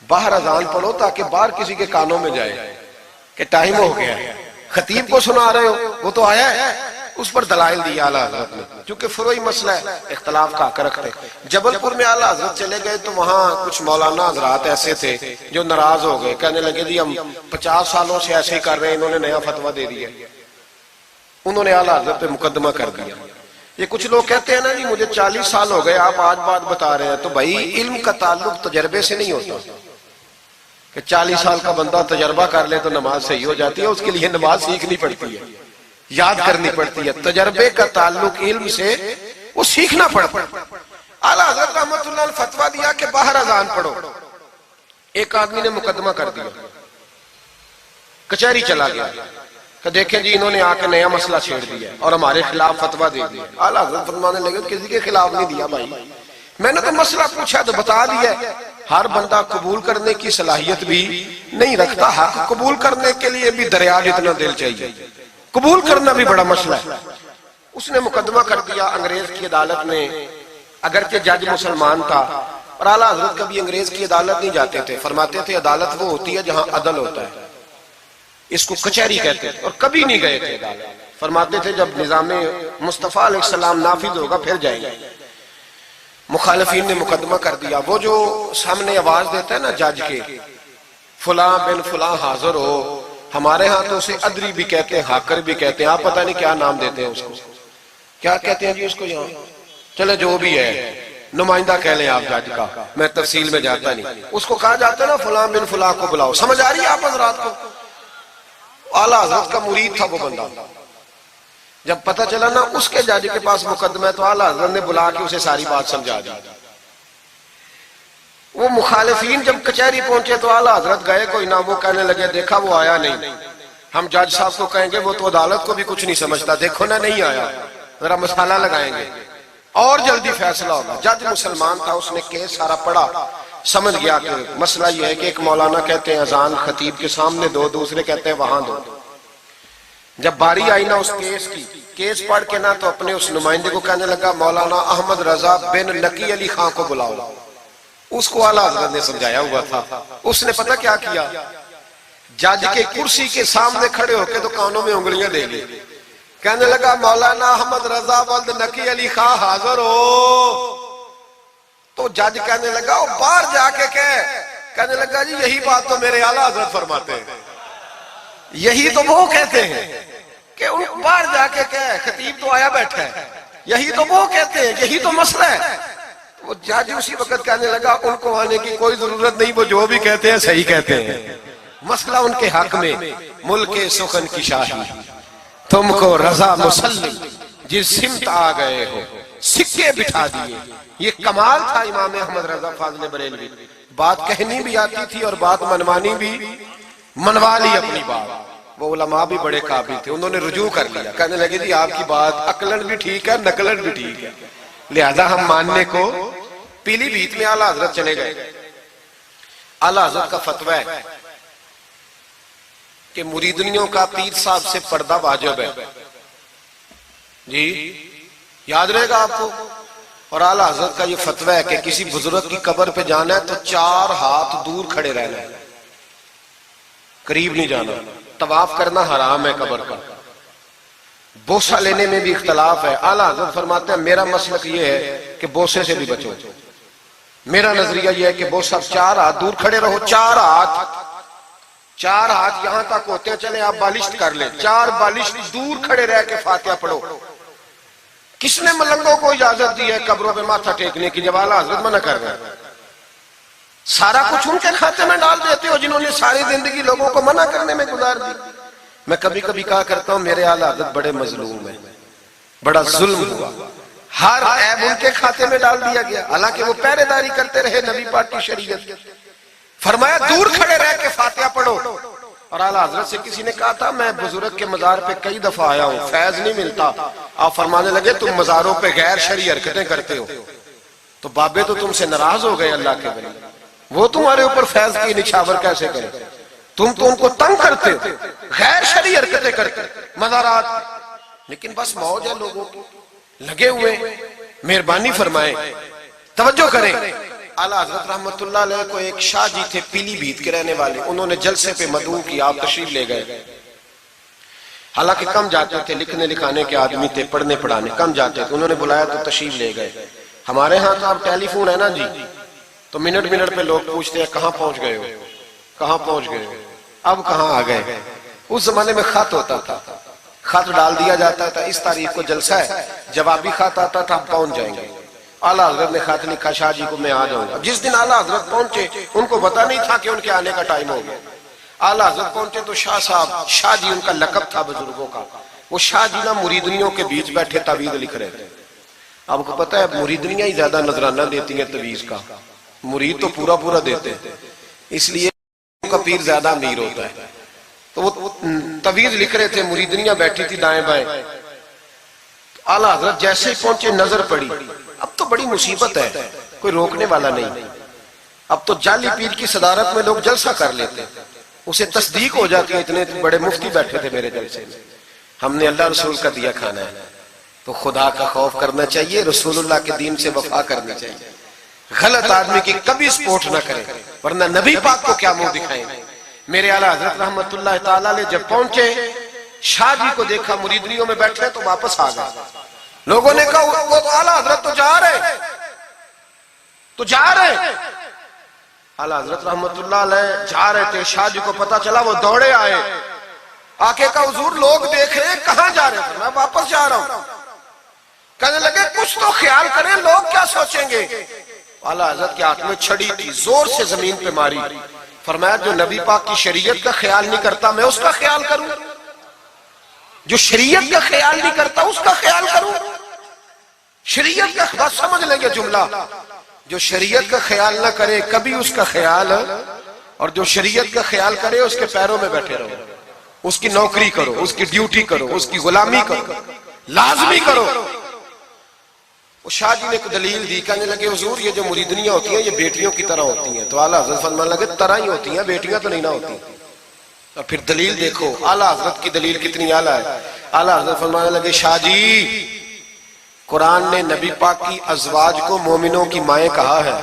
باہر اذان پڑھو تاکہ باہر کسی کے کانوں میں جائے کہ ٹائم ہو گیا ہے، خطیب کو سنا رہے ہو، وہ تو آیا ہے۔ اس پر دلائل دیا اعلیٰ حضرت نے، چونکہ فروعی مسئلہ ہے، اختلاف کا حق رکھتے۔ جبل پور میں اعلیٰ حضرت چلے گئے تو وہاں کچھ مولانا حضرات ایسے تھے جو ناراض ہو گئے، کہنے لگے جی ہم 50 سالوں سے ایسے ہی کر رہے ہیں، انہوں نے نیا فتویٰ دے دیا، انہوں نے اعلیٰ حضرت پہ مقدمہ کر دیا۔ یہ کچھ لوگ کہتے ہیں نا جی مجھے 40 سال ہو گئے آپ آج بات بتا رہے ہیں، تو بھائی علم کا تعلق تجربے سے نہیں ہوتا کہ 40 سال کا بندہ تجربہ کر لے تو نماز صحیح ہو جاتی ہے، اس کے لیے نماز سیکھنی پڑتی ہے، یاد کرنی پڑتی ہے۔ تجربے کا تعلق علم سے وہ سیکھنا پڑتا ہے۔ اعلیٰ حضرت رحمۃ اللہ نے فتویٰ دیا کہ باہر اذان پڑھو، ایک آدمی نے مقدمہ کر دیا، کچہری چلا گیا کہ دیکھیں جی انہوں نے آ کے نیا مسئلہ چھیڑ دیا اور ہمارے خلاف فتویٰ دے دیا۔ اعلیٰ حضرت فرمانے لگے کسی کے خلاف نہیں دیا بھائی، میں نے تو مسئلہ پوچھا تو بتا دیا۔ ہر بندہ قبول کرنے کی صلاحیت بھی نہیں رکھتا، حق قبول کرنے کے لیے بھی دریا جتنا دل چاہیے، قبول کرنا بھی بڑا مسئلہ ہے۔ اس نے مقدمہ کر دیا انگریز کی عدالت میں، اگرچہ جج مسلمان تھا، اور اعلیٰ حضرت کبھی انگریز کی عدالت نہیں جاتے تھے، فرماتے تھے عدالت وہ ہوتی ہے جہاں عدل ہوتا ہے، اس کو کچہری کہتے تھے، اور کبھی نہیں گئے تھے عدالت۔ فرماتے تھے جب نظام مصطفیٰ علیہ السلام نافذ ہوگا پھر جائیں گے۔ مخالفین نے مقدمہ کر دیا، وہ جو سامنے آواز دیتا ہے نا جج کے، فلاں بن فلاں حاضر ہو، ہمارے ہاں تو اسے ادری بھی کہتے ہیں، حاکر بھی کہتے ہیں، آپ پتہ نہیں کیا نام دیتے ہیں اس کو، کیا کہتے ہیں جی اس کو یہاں، چلے جو بھی ہے نمائندہ کہہ لیں آپ جج کا، میں تفصیل میں جاتا نہیں، اس کو کہا جاتا ہے نا فلاں بن فلاں کو بلاؤ۔ سمجھ آ رہی ہے آپ حضرات کو؟ اعلیٰ حضرت کا مرید تھا وہ بندہ، جب پتہ چلا نا اس کے جج کے پاس مقدمہ ہے تو اعلیٰ حضرت نے بلا کے اسے ساری بات سمجھا دی۔ وہ مخالفین جب کچہری پہنچے تو اعلیٰ حضرت گئے کوئی نہ، وہ کہنے لگے دیکھا وہ آیا نہیں، ہم جج صاحب کو کہیں گے وہ تو عدالت کو بھی کچھ نہیں سمجھتا، دیکھو نا نہیں آیا، ذرا مسئلہ لگائیں گے اور جلدی فیصلہ ہوگا۔ جج مسلمان تھا، اس نے کیس سارا پڑھا، سمجھ گیا کہ مسئلہ یہ ہے کہ ایک مولانا کہتے ہیں اذان خطیب کے سامنے دو، دوسرے کہتے ہیں وہاں دو۔ جب باری آئی نا اس کیس کی، کیس پڑھ کے نا تو اپنے اس نمائندے کو کہنے لگا مولانا احمد رضا بن نقی علی خان کو بلاؤ۔ اس کو اعلیٰ حضرت نے سمجھایا ہوا تھا، اس نے پتہ کیا کیا، جج کے کرسی کے سامنے کھڑے ہو کے تو کانوں میں انگلیاں دے لی، کہنے لگا مولانا احمد رضا ولد نقی علی خان حاضر ہو۔ تو جج کہنے لگا وہ باہر جا کے کہنے لگا جی یہی بات تو میرے اعلیٰ حضرت فرماتے ہیں، یہی تو وہ کہتے ہیں کہ ان باہر جا کے خطیب تو آیا بیٹھا ہے، یہی تو وہ کہتے ہیں، یہی تو مسئلہ ہے۔ وہ جج اسی وقت کہنے لگا ان کو آنے کی کوئی ضرورت نہیں، وہ جو بھی کہتے ہیں صحیح کہتے ہیں، مسئلہ ان کے حق میں، ملک سخن کی شاہی تم کو رضا مسلم جس سمت آ گئے ہو سکے بٹھا دیے۔ یہ کمال تھا امام احمد رضا فاضل بریلوی، بات کہنی بھی آتی تھی اور بات منوانی بھی، منوا لی اپنی بات۔ وہ علماء بھی بڑے قابل تھے، انہوں نے رجوع کر لیا، کہنے لگے جی آپ کی بات عقلن بھی ٹھیک ہے، نقلن بھی ٹھیک ہے، لہذا ہم ماننے کو۔ پیلی بھیت میں اعلیٰ حضرت چلے گئے، اعلیٰ حضرت کا فتویٰ ہے کہ مریدنیوں کا پیر صاحب سے پردہ واجب ہے، جی یاد رہے گا آپ کو۔ اور اعلیٰ حضرت کا یہ فتویٰ ہے کہ کسی بزرگ کی قبر پہ جانا ہے تو 4 ہاتھ دور کھڑے رہنا ہے، قریب نہیں جانا، طواف کرنا حرام ہے قبر کا، بوسہ لینے میں بھی اختلاف ہے۔ اعلیٰ حضرت فرماتے ہیں میرا مسلک یہ ہے کہ بوسے سے بھی بچو، میرا نظریہ یہ ہے کہ بوسہ 4 ہاتھ دور کھڑے رہو، 4 ہاتھ یہاں تک ہوتے ہیں، چلے آپ بالشت کر لیں، 4 بالشت دور کھڑے رہ کے فاتحہ پڑھو۔ کس نے ملنگوں کو اجازت دی ہے قبروں پہ ماتھا ٹیکنے کی جب اعلیٰ حضرت منع کر رہے ہیں؟ سارا کچھ ان کے کھاتے میں ڈال دیتے ہو جنہوں نے ساری زندگی لوگوں کو منع کرنے میں گزار دی. میں کبھی کبھی کہا کرتا ہوں میرے اعلیٰ حضرت بڑے مظلوم ہیں, بڑا ظلم ہوا, ہر عیب ان کے کھاتے میں ڈال دیا گیا, حالانکہ وہ پہرے داری کرتے رہے نبی پاک کی شریعت. فرمایا دور کھڑے رہ کے فاتحہ پڑھو. اور اعلیٰ حضرت سے کسی نے کہا تھا میں بزرگ کے مزار پہ کئی دفعہ آیا ہوں, فیض نہیں ملتا. آپ فرمانے لگے تم مزاروں پہ غیر شرعی حرکتیں کرتے ہو, تو بابے تو تم سے ناراض ہو گئے اللہ کے ولی, وہ تمہارے اوپر فیض کی نچھاور کیسے کرے, تم تو ان کو تنگ کرتے ہو, غیر شرعی حرکتیں کرتے مزارات. لیکن بس موج ہے لوگوں کی, لگے ہوئے. مہربانی فرمائیں, توجہ کریں. اعلیٰ حضرت رحمت اللہ علیہ کو ایک شاہ جی تھے پیلی بھیت کے رہنے والے, انہوں نے جلسے پہ مدعو کیا, آپ تشریف لے گئے. حالانکہ کم جاتے تھے, لکھنے لکھانے کے آدمی تھے, پڑھنے پڑھانے کم جاتے تھے. انہوں نے بلایا تو تشریف لے گئے. ہمارے ہاں تو اب ٹیلی فون ہے نا جی, تو منٹ منٹ پہ لوگ پوچھتے ہیں کہاں پہنچ گئے ہو, کہاں پہنچ گئے ہو, اب کہاں آ گئے. اس زمانے میں خط ہوتا تھا, خط ڈال دیا جاتا تھا اس تاریخ کو جلسہ ہے, جوابی خط آتا تھا پہنچ جائیں گے. اعلیٰ حضرت نے خط لکھا شاہ جی کو میں آ جاؤں گا. جس دن اعلیٰ حضرت پہنچے ان کو پتا نہیں تھا کہ ان کے آنے کا ٹائم ہو گیا. اعلیٰ حضرت پہنچے تو شاہ صاحب, شاہ جی ان کا لقب تھا بزرگوں کا, وہ شاہ جی نا مریدنیوں کے بیچ بیٹھے تعویذ لکھ رہے تھے. آپ کو پتا ہے مریدنیاں ہی زیادہ نذرانہ دیتی ہیں تعویذ کا, مرید تو پورا پورا دیتے ہیں, اس لیے ان کا پیر زیادہ امیر ہوتا ہے. تو وہ تعویذ لکھ رہے تھے, مریدنیاں بیٹھی تھی دائیں بائیں. اعلیٰ حضرت جیسے ہی پہنچے نظر پڑی, اب تو بڑی مصیبت ہے, کوئی روکنے والا نہیں. اب تو جعلی پیر کی صدارت میں لوگ جلسہ کر لیتے, اسے تصدیق ہو جاتی ہے. اتنے بڑے مفتی بیٹھے تھے میرے جلسے میں, ہم نے اللہ رسول کا دیا کھانا ہے, تو خدا کا خوف کرنا چاہیے, رسول اللہ کے دین سے وفا کرنی چاہیے. غلط آدمی کی کبھی سپورٹ نہ کریں, ورنہ نبی پاک کو کیا منہ دکھائیں. میرے اعلیٰ حضرت رحمت اللہ تعالیٰ علیہ جب پہنچے, شاہ جی کو دیکھا مریدنیوں میں بیٹھے تو واپس آ گئے. لوگوں نے کہا وہ تو اعلیٰ حضرت تو جا رہے, تو جا رہے. اعلیٰ حضرت رحمت اللہ علیہ جا رہے تھے, شاہ جی کو پتا چلا, وہ دوڑے آئے, آ کے کہا حضور لوگ دیکھ رہے ہیں, کہاں جا رہے تھے؟ میں واپس جا رہا ہوں. کہنے لگے کچھ تو خیال کریں, لوگ کیا سوچیں گے. اعلیٰ حضرت کے ہاتھ میں چھڑی تھی, زور سے زمین پہ ماری. فرمایا جو نبی پاک کی شریعت کا خیال نہیں کرتا میں اس کا خیال کروں, جو شریعت کا خیال نہیں کرتا اس کا خیال کروں. شریعت کا بات سمجھ لیں گے جملہ, جو شریعت کا خیال نہ کرے کبھی اس کا خیال, اور جو شریعت کا خیال کرے اس کے پیروں میں بیٹھے رہو, اس کی نوکری کرو, اس کی ڈیوٹی کرو, اس کی غلامی کرو, لازمی کرو. وہ شاہ جی نے ایک دلیل دی, کہنے لگے حضور یہ جو مریدنیاں ہوتی ہیں یہ بیٹیوں کی طرح ہوتی ہیں. تو اعلیٰ حضرت فرمانے لگے طرح ہی ہوتی ہیں, بیٹیاں تو نہیں نہ ہوتی. اور پھر دلیل دیکھو, اعلیٰ حضرت کی دلیل کتنی اعلیٰ ہے. اعلیٰ حضرت فرمانے لگے شاہ جی قرآن نے نبی پاک کی ازواج کو مومنوں کی مائیں کہا ہے,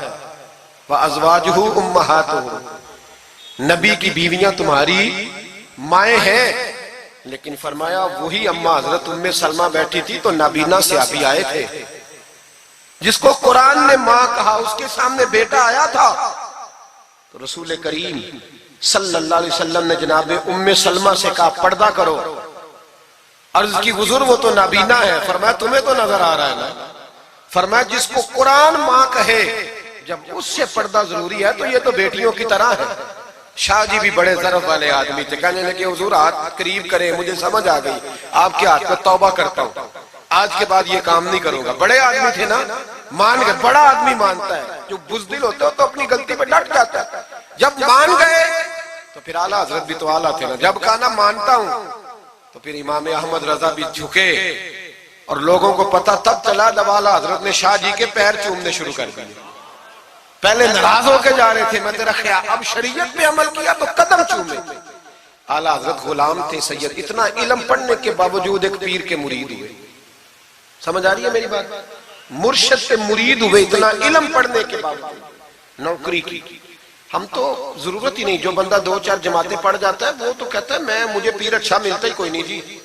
وَأَزْوَاجُهُ أُمَّهَاتُهُ, نبی کی بیویاں تمہاری مائیں ہیں. لیکن فرمایا وہی اماں حضرت ام سلمہ بیٹھی تھی تو نابینا صحابی آئے تھے, جس کو قرآن نے ماں کہا, اس کے سامنے بیٹا آیا تھا, تو رسول کریم صلی اللہ علیہ وسلم نے جناب ام سلمہ سے کہا پردہ کرو. عرض کی حضور وہ تو نابینا ہے. فرمایا تمہیں تو نظر آ رہا ہے نا. فرمایا جس کو قرآن ماں کہے جب اس سے پردہ ضروری ہے تو یہ تو بیٹیوں کی طرح ہے. شاہ جی بھی بڑے ظرف والے آدمی تھے, کہنے لگے حضور ہاتھ قریب کرے, مجھے سمجھ آ گئی, آپ کے ہاتھ میں توبہ کرتا ہوں, آج کے بعد یہ کام نہیں کروں گا. بڑے آدمی تھے نا, مان گئے. بڑا آدمی مانتا ہے, جو بزدل ہوتا ہے تو اپنی غلطی پہ ڈٹ جاتا ہے. جب مان گئے تو پھر اعلیٰ حضرت بھی تو اعلیٰ تھے نا, جب کہا نا مانتا ہوں تو پھر امام احمد رضا بھی جھکے. اور لوگوں کو پتا تب چلا جب اعلیٰ حضرت نے شاہ جی کے پیر چومنے شروع کر دیے. پہلے ناراض ہو کے جا رہے تھے, میں تیرا خیال, اب شریعت پہ عمل کیا تو قدم چومے. اعلیٰ حضرت غلام تھے سید, اتنا علم پڑھنے کے باوجود ایک پیر کے مرید ہوئے. سمجھ آ رہی ہے میری بات, مرشد سے مرید ہوئے اتنا علم پڑھنے کے باوجود. نوکری کی ہم تو ضرورت ہی نہیں, جو بندہ 2-4 جماعتیں پڑھ جاتا ہے وہ تو کہتا ہے مجھے پیر اچھا ملتا ہی کوئی نہیں جی.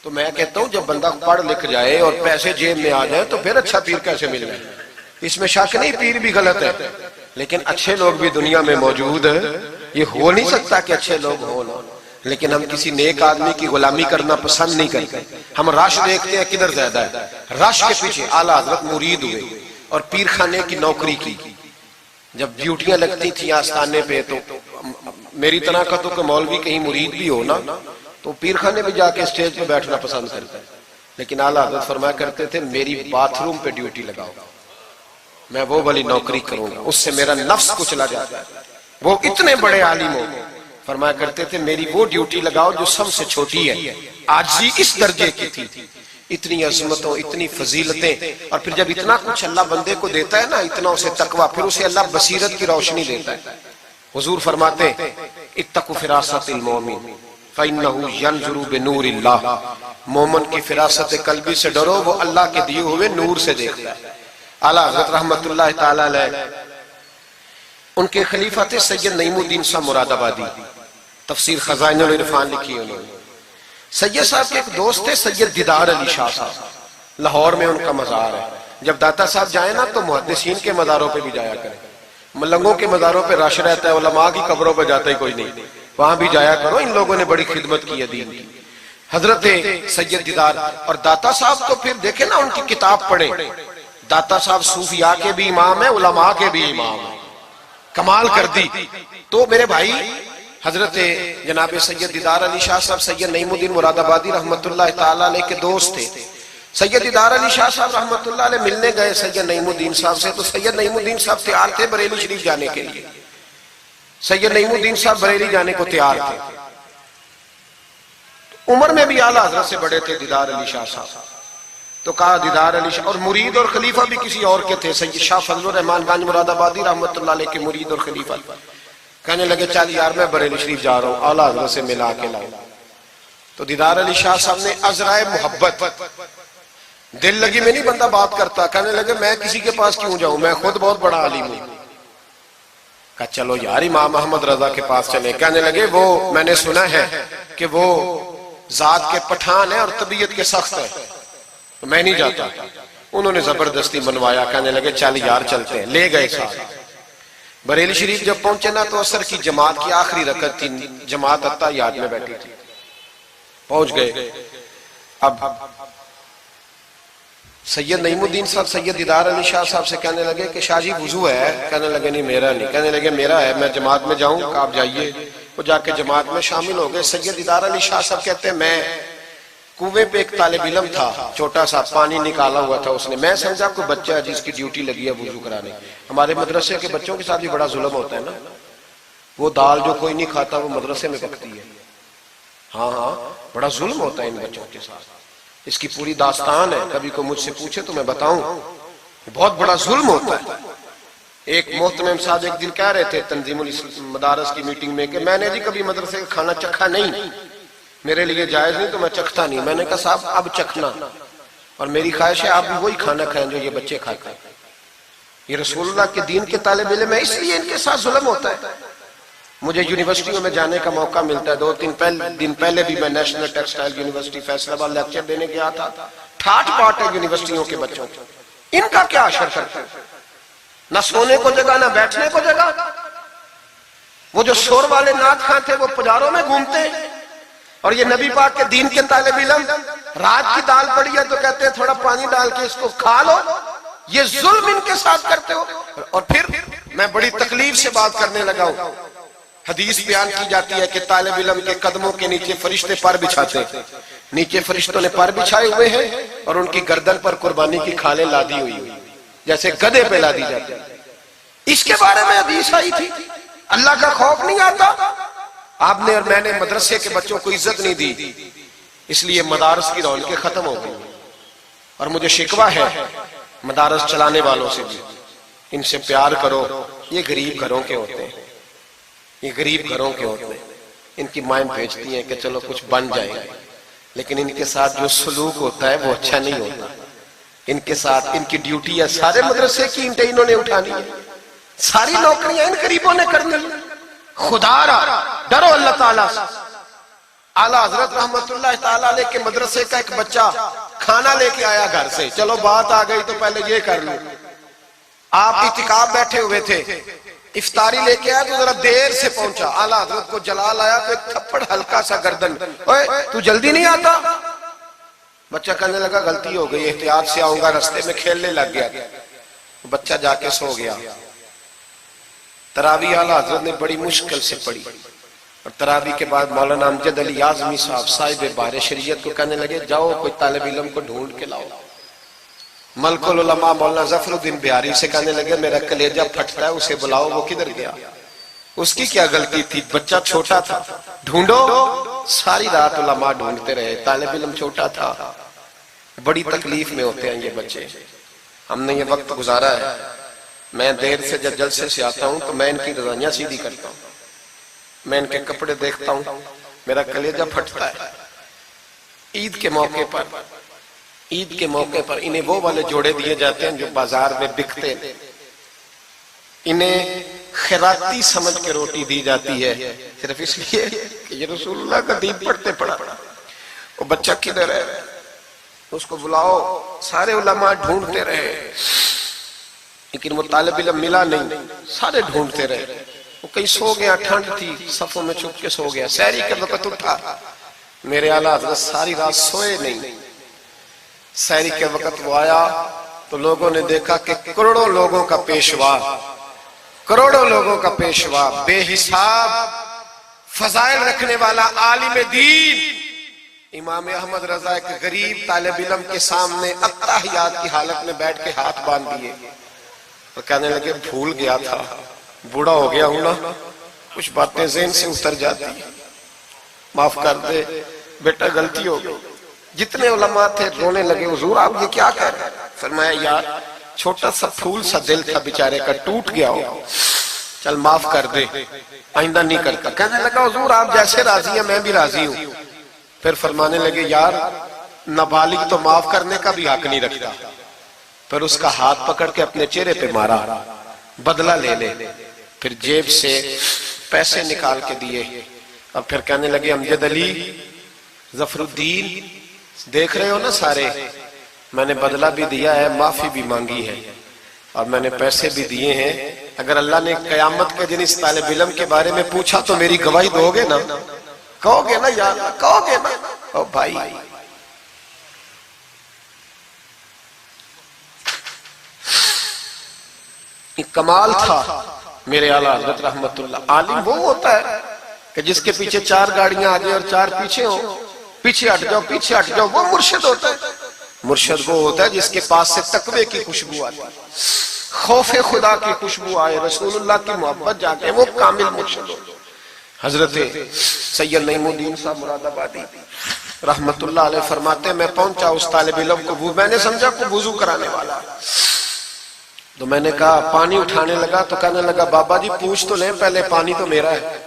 تو میں کہتا ہوں جب بندہ پڑھ لکھ جائے اور پیسے جیب میں آ جائے تو پھر اچھا پیر کیسے مل جائے. اس میں شک نہیں, پیر بھی غلط ہے, لیکن اچھے لوگ بھی دنیا میں موجود ہیں. یہ ہو نہیں سکتا کہ اچھے لوگ ہوں, لیکن ہم کسی نیک آدمی کی غلامی کرنا پسند نہیں کرتے. ہم رش دیکھتے ہیں کدھر زیادہ ہے, رش کے پیچھے. اعلیٰ حضرت مرید ہوئے اور پیر خانے کی نوکری کی. جب ڈیوٹیاں لگتی تھیں آستانے پہ تو میری طرح کا تو کہ مولوی کہیں مرید بھی ہو نا تو پیر خانے پہ جا کے اسٹیج پہ بیٹھنا پسند کرتا ہے، لیکن اعلیٰ حضرت فرمایا کرتے تھے میری باتھ روم پہ ڈیوٹی لگاؤ، میں وہ والی نوکری کروں گا، اس سے میرا نفس کچلا جاتا ہے۔ وہ اتنے بڑے عالم ہو، فرمایا کرتے تھے میری وہ ڈیوٹی لگاؤ جو سب سے چھوٹی ہے، عاجزی اس درجے کی تھی، اتنی عظمتوں، اتنی فضیلتیں، اور پھر جب اتنا کچھ اللہ بندے کو دیتا ہے نا، اتنا اسے تقویٰ، پھر اسے اللہ بصیرت کی روشنی دیتا ہے۔ حضور فرماتے ہیں اتقوا فراست المومن فإنہ ینظر بنور اللہ، مومن کی فراست قلبی سے ڈرو، وہ اللہ کے دیے ہوئے نور سے دیکھتا ہے۔ اعلیٰ حضرت رحمت اللہ تعالی علیہ، ان کے خلیفہ تھے سید نعیم الدین صاحب مراد آبادی، تفسیر خزائن العرفان لکھی انہوں نے۔ سید صاحب کے ایک دوست تھے سید دیدار علی شاہ صاحب، لاہور میں ان کا مزار ہے، جب داتا صاحب جائیں نا تو محدثین کے مزاروں پہ بھی جایا کریں، ملنگوں کے مزاروں پہ رش رہتا ہے، علماء کی قبروں پہ جاتا ہی کوئی نہیں، وہاں بھی جایا کرو، ان لوگوں نے بڑی خدمت کی ہے دین کی۔ حضرت سید دیدار اور داتا صاحب تو پھر دیکھیں نا ان کی کتاب پڑھیں، داتا صاحب صوفیاء کے بھی امام ہیں، علماء کے بھی امام ہیں، کمال کر دی۔ تو میرے بھائی حضرت جناب سید دیدار علی شاہ صاحب سید نعیم الدین مراد آبادی رحمت اللہ تعالیٰ علیہ کے دوست تھے۔ سید دیدار علی شاہ صاحب رحمت اللہ علیہ ملنے گئے سید نعیم الدین صاحب سے، تو سید نعیم الدین صاحب تیار تھے بریلی شریف جانے کے لیے، سید نعیم الدین صاحب بریلی جانے کو تیار تھے، عمر میں بھی اعلیٰ حضرت سے بڑے تھے دیدار علی شاہ صاحب، تو کہا دیدار علی شاہ، اور مرید اور خلیفہ بھی کسی اور کے تھے، سید شاہ فضل الرحمان گنج مراد آبادی رحمت اللہ علیہ کے مرید اور خلیفہ، کہنے لگے چل یار میں بریلی شریف جا رہا ہوں، اعلیٰ حضرت سے ملا کے لاؤ۔ تو دیدار علی شاہ صاحب نے عذرائے محبت، دل لگی میں نہیں بندہ بات کرتا، کہنے لگے میں کسی کے پاس کیوں جاؤں، میں خود بہت بڑا عالم ہوں۔ کہا چلو یار امام احمد رضا کے پاس چلیں، کہنے لگے وہ میں نے سنا ہے کہ وہ ذات کے پٹھان ہے اور طبیعت کے سخت ہے، تو میں نہیں جاتا۔ انہوں نے زبردستی منوایا، کہنے لگے چل یار چلتے ہیں، لے گئے ساتھ۔ بریلی شریف جب پہنچے نا تو عصر کی جماعت کی آخری رکعت تھی، جماعت التحیات میں بیٹھی تھی، پہنچ گئے۔ اب سید نعیم الدین صاحب سید دیدار علی شاہ صاحب سے کہنے لگے کہ شاہ جی وضو ہے، کہنے لگے نہیں میرا نہیں، کہنے لگے میرا ہے، میں جماعت میں جاؤں، کہ آپ جائیے۔ وہ جا کے جماعت میں شامل ہو گئے۔ سید دیدار علی شاہ صاحب کہتے ہیں میں کنویں پہ ایک طالب علم تھا، چھوٹا سا پانی نکالا ہوا تھا اس نے، میں سمجھا کوئی بچہ ہے جس کی ڈیوٹی لگی ہے وضو کرانے۔ ہمارے مدرسے کے بچوں کے ساتھ بھی بڑا ظلم ہوتا ہے نا، وہ دال جو کوئی نہیں کھاتا وہ مدرسے میں پکتی ہے، ہاں ہاں بڑا ظلم ہوتا ہے ان بچوں کے ساتھ، اس کی پوری داستان ہے، کبھی کو مجھ سے پوچھے تو میں بتاؤں، بہت بڑا ظلم ہوتا ہے۔ ایک محترم صاحب ایک دن کہہ رہے تھے تنظیم المدارس کی میٹنگ میں کہ میں نے جی کبھی مدرسے کا کھانا چکھا نہیں، میرے لیے جائز نہیں تو میں چکھتا نہیں۔ میں نے کہا صاحب اب چکھنا، اور میری خواہش ہے آپ بھی وہی کھانا کھائیں جو یہ بچے کھاتے ہیں، یہ رسول اللہ کے دین کے طالب علم ہے، اس لیے ان کے ساتھ ظلم ہوتا ہے۔ مجھے یونیورسٹیوں میں جانے کا موقع ملتا ہے، 2-3 دن پہلے بھی میں نیشنل ٹیکسٹائل یونیورسٹی فیصل آباد لیکچر دینے گیا تھا۔ ٹھاٹ پاٹ ہے یونیورسٹیوں کے بچوں، ان کا کیا اشر کرتا ہے، نہ سونے کو جگہ نہ بیٹھنے کو جگہ۔ وہ جو شور والے نعت خواں تھے وہ پجاروں میں گھومتے ہیں، اور یہ نبی پاک کے دین کے طالب علم رات کی دال پڑی ہے تو کہتے ہیں تھوڑا پانی ڈال کے اس کو کھا لو، یہ ظلم ان کے ساتھ کرتے ہو۔ اور پھر میں بڑی تکلیف سے بات کرنے لگا ہوں، حدیث بیان کی جاتی ہے کہ طالب علم کے قدموں کے نیچے فرشتے پر بچھاتے ہیں، نیچے فرشتوں نے پر بچھائے ہوئے ہیں اور ان کی گردن پر قربانی کی کھالیں لادی ہوئی ہوئی جیسے گدھے پہ لادی جاتی ہے۔ اس کے بارے میں حدیث آئی تھی، اللہ کا خوف نہیں آتا؟ آپ نے اور میں نے مدرسے کے بچوں کو عزت نہیں دی، اس لیے مدارس کی رونقیں ختم ہو گئی۔ اور مجھے شکوہ ہے مدارس چلانے والوں سے بھی، ان سے پیار کرو، یہ غریب گھروں کے ہوتے ہیں، یہ غریب گھروں کے ہوتے ہیں، ان کی مائیں بھیجتی ہیں کہ چلو کچھ بن جائے گا، لیکن ان کے ساتھ جو سلوک ہوتا ہے وہ اچھا نہیں ہوتا۔ ان کے ساتھ ان کی ڈیوٹی ہے، سارے مدرسے کی اینٹیں انہوں نے اٹھانی ہے، ساری نوکریاں ان غریبوں نے کرنی ہے۔ خدا را ڈرو اللہ تعالیٰ سے۔ اعلیٰ حضرت رحمت اللہ تعالیٰ علیہ کے مدرسے کا ایک بچہ کھانا لے کے آیا گھر سے، چلو بات آ گئی تو پہلے یہ کر لوں، آپ اعتکاف بیٹھے ہوئے تھے، افطاری لے کے آیا تو ذرا دیر سے پہنچا، اعلیٰ حضرت کو جلال آیا تو ایک تھپڑ ہلکا سا گردن، اوے تو جلدی نہیں آتا؟ بچہ کہنے لگا غلطی ہو گئی، احتیاط سے آؤں گا، رستے میں کھیلنے لگ گیا، بچہ جا کے سو گیا۔ تراویح اعلیٰ حضرت نے بڑی مشکل سے پڑھی، اور تراویح کے بعد مولانا امجد علی اعظمی صاحب صاحب بار شریعت کو کہنے لگے جاؤ کوئی طالب علم کو ڈھونڈ کے لاؤ۔ ملک العلماء مولانا ظفر الدین بہاری سے کہنے لگے میرا کلیجہ پھٹتا ہے، اسے بلاؤ، وہ کدھر گیا؟ اس کی کیا غلطی تھی؟ بچہ چھوٹا تھا، ڈھونڈو۔ ساری رات علماء ڈھونڈتے رہے، طالب علم چھوٹا تھا۔ بڑی تکلیف میں ہوتے ہیں یہ بچے۔ ہم نے یہ وقت گزارا ہے، میں دیر سے جب جلسے سے آتا ہوں تو میں ان کی رضائیاں سیدھی کرتا ہوں، میں ان کے کپڑے دیکھتا ہوں، میرا کلیجہ پھٹتا ہے۔ عید کے موقع پر انہیں وہ والے جوڑے دیے جاتے ہیں جو بازار میں بکتے ہیں، انہیں خیراتی سمجھ کے روٹی دی جاتی ہے، صرف اس لیے کہ یہ رسول اللہ کا دین پڑھتے پڑھا۔ وہ بچہ کدھر ہے؟ اس کو بلاؤ۔ سارے علماء ڈھونڈتے رہے لیکن وہ طالب علم ملا نہیں، سارے ڈھونڈتے رہے۔ وہ کہیں سو گیا، ٹھنڈ تھی، صفوں میں چھپ کے سو گیا۔ سحری کے وقت اٹھا، میرے اعلیٰ حضرت ساری رات سوئے نہیں۔ سحری کے وقت وہ آیا تو لوگوں نے دیکھا کہ کروڑوں لوگوں کا پیشوا، بے حساب فضائل رکھنے والا عالم دین امام احمد رضا ایک غریب طالب علم کے سامنے اتحیات کی حالت میں بیٹھ کے ہاتھ باندھ دیے تو کہنے لگے بھول گیا تھا، بوڑھا ہو گیا ہوں نا، کچھ باتیں ذہن سے اتر جاتی، معاف کر دے بیٹا، غلطی ہو گئی۔ جتنے علماء تھے رونے لگے، حضور آپ یہ کیا کہہ رہے ہیں؟ فرمایا یار چھوٹا سا پھول سا دل تھا بیچارے کا، ٹوٹ گیا ہو، چل معاف کر دے، آئندہ نہیں کرتا۔ کہنے لگا حضور آپ جیسے راضی ہیں میں بھی راضی ہوں۔ پھر فرمانے لگے یار نابالغ تو معاف کرنے کا بھی حق نہیں رکھتا۔ پھر اس کا ہاتھ پکڑ کے اپنے چہرے پہ مارا، بدلہ لے لے۔ پھر جیب سے پیسے نکال کے دیے اور پھر کہنے لگے امجد علی، ظفر الدین، دیکھ رہے ہو نا سارے، میں نے بدلہ بھی دیا ہے، معافی بھی مانگی ہے، اور میں نے پیسے بھی دیے ہیں۔ اگر اللہ نے قیامت کے دن اس طالب علم کے بارے میں پوچھا تو میری گواہی دو گے نا؟ کہو گے نا یار، کہو گے نا؟ او بھائی، کمال تھا میرے اعلیٰ حضرت رحمت اللہ۔ عالم وہ ہوتا ہے کہ جس کے پیچھے 4 گاڑیاں آگے اور 4 پیچھے ہوں، پیچھے ہٹ جاؤ پیچھے ہٹ جاؤ، وہ مرشد ہوتا ہے۔ مرشد وہ ہوتا ہے جس کے پاس سے تقوی کی خوشبو آتی، خوف خدا کی خوشبو آئے، رسول اللہ کی محبت جاگے، وہ کامل مرشد ہوتا ہے۔ حضرت سید نعیم الدین صاحب مراد آبادی رحمت اللہ علیہ فرماتے ہیں میں پہنچا اس طالب علم کو، میں نے سمجھا کو وضو کرانے والا، تو میں نے کہا پانی اٹھانے لگا تو کہنے لگا بابا جی پوچھ تو لیں پہلے، پانی تو میرا ہے۔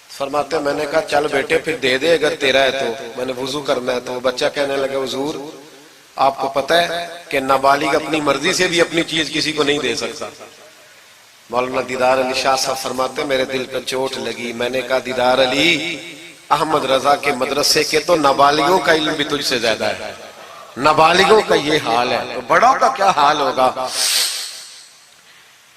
فرماتے ہیں میں نے کہا چل بیٹے پھر دے دے اگر تیرا ہے تو، میں نے وضو کرنا ہے۔ تو وہ بچہ کہنے لگا حضور آپ کو پتہ ہے کہ نابالغ اپنی مرضی سے بھی اپنی چیز کسی کو نہیں دے سکتا۔ مولانا دیدار علی شاہ صاحب فرماتے ہیں میرے دل پر چوٹ لگی، میں نے کہا دیدار علی، احمد رضا کے مدرسے کے تو نابالغوں کا علم بھی تجھ سے زیادہ ہے، نابالغوں کا یہ حال ہے تو بڑوں کا کیا حال ہوگا۔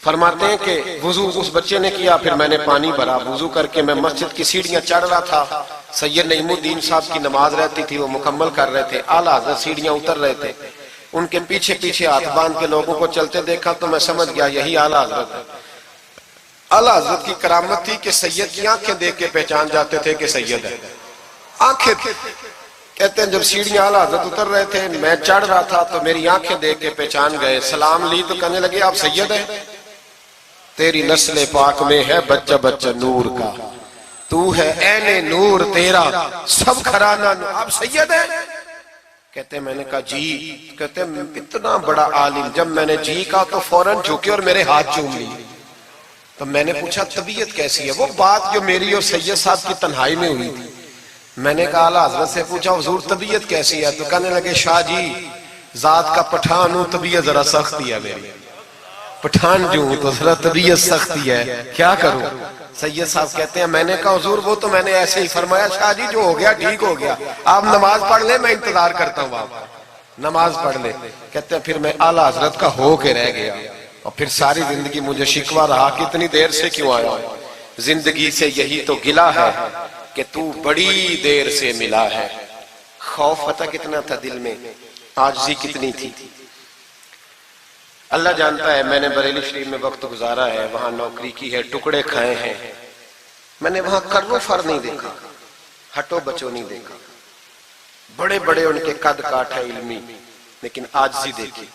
فرماتے ہیں کہ وضو اس بچے نے کیا، پھر میں نے پانی بھرا، وضو کر کے میں مسجد کی سیڑھیاں چڑھ رہا تھا، سید نعیم الدین صاحب کی نماز رہتی تھی، وہ مکمل کر رہے تھے، اعلیٰ حضرت سیڑھیاں اتر رہے تھے، ان کے پیچھے پیچھے ہاتھ باندھ کے لوگوں کو چلتے دیکھا تو میں سمجھ گیا یہی اعلیٰ حضرت ہے۔ اعلیٰ حضرت کی کرامت تھی کہ سید کی آنکھیں دیکھ کے پہچان جاتے تھے کہ سید ہے، آنکھیں کہتے ہیں جب سیڑھیاں اعلیٰ حضرت اتر رہے تھے میں چڑھ رہا تھا تو میری آنکھیں دیکھ کے پہچان گئے، سلام لی تو کہنے لگے آپ سید ہیں، تیری نسل پاک میں ہے بچہ بچہ نور کا، تو ہے عین نور تیرا سب گھرانہ نور، آپ سید ہیں؟ کہتے ہیں میں نے کہا جی، کہتے ہیں اتنا بڑا عالم، جب میں نے جی کہا تو فوراً جھکے اور میرے ہاتھ چوم لی۔ تو میں نے پوچھا طبیعت کیسی ہے؟ وہ بات جو میری اور سید صاحب کی تنہائی میں ہوئی تھی، میں نے کہا اعلیٰ حضرت سے پوچھا حضور طبیعت کیسی ہے؟ تو کہنے لگے شاہ جی ذات کا پٹھان ہوں، طبیعت ذرا سختی ہے میری، پٹھان جو ہوں تو ذرا طبیعت سختی ہے، کیا کروں؟ سید صاحب کہتے ہیں میں نے کہا حضور وہ تو میں نے ایسے ہی فرمایا، شاہ جی جو ہو گیا ٹھیک ہو گیا، آپ نماز پڑھ لیں میں انتظار کرتا ہوں، آپ نماز پڑھ لیں۔ کہتے ہیں پھر میں اعلیٰ حضرت کا ہو کے رہ گیا، اور پھر ساری زندگی مجھے شکوہ رہا کہ اتنی دیر سے کیوں آیا ہوں، زندگی سے یہی تو گلہ ہے کہ تو بڑی دیر سے ملا ہے۔ خوف پتہ کتنا تھا دل میں، عاجزی کتنی تھی۔ اللہ جانتا ہے میں نے بریلی شریف میں وقت گزارا ہے، وہاں نوکری کی ہے، ٹکڑے کھائے ہیں، میں نے وہاں کرو فر نہیں دیکھا، ہٹو بچو نہیں دیکھا، بڑے بڑے ان کے قد کاٹ ہے علمی، لیکن عاجزی دیکھی،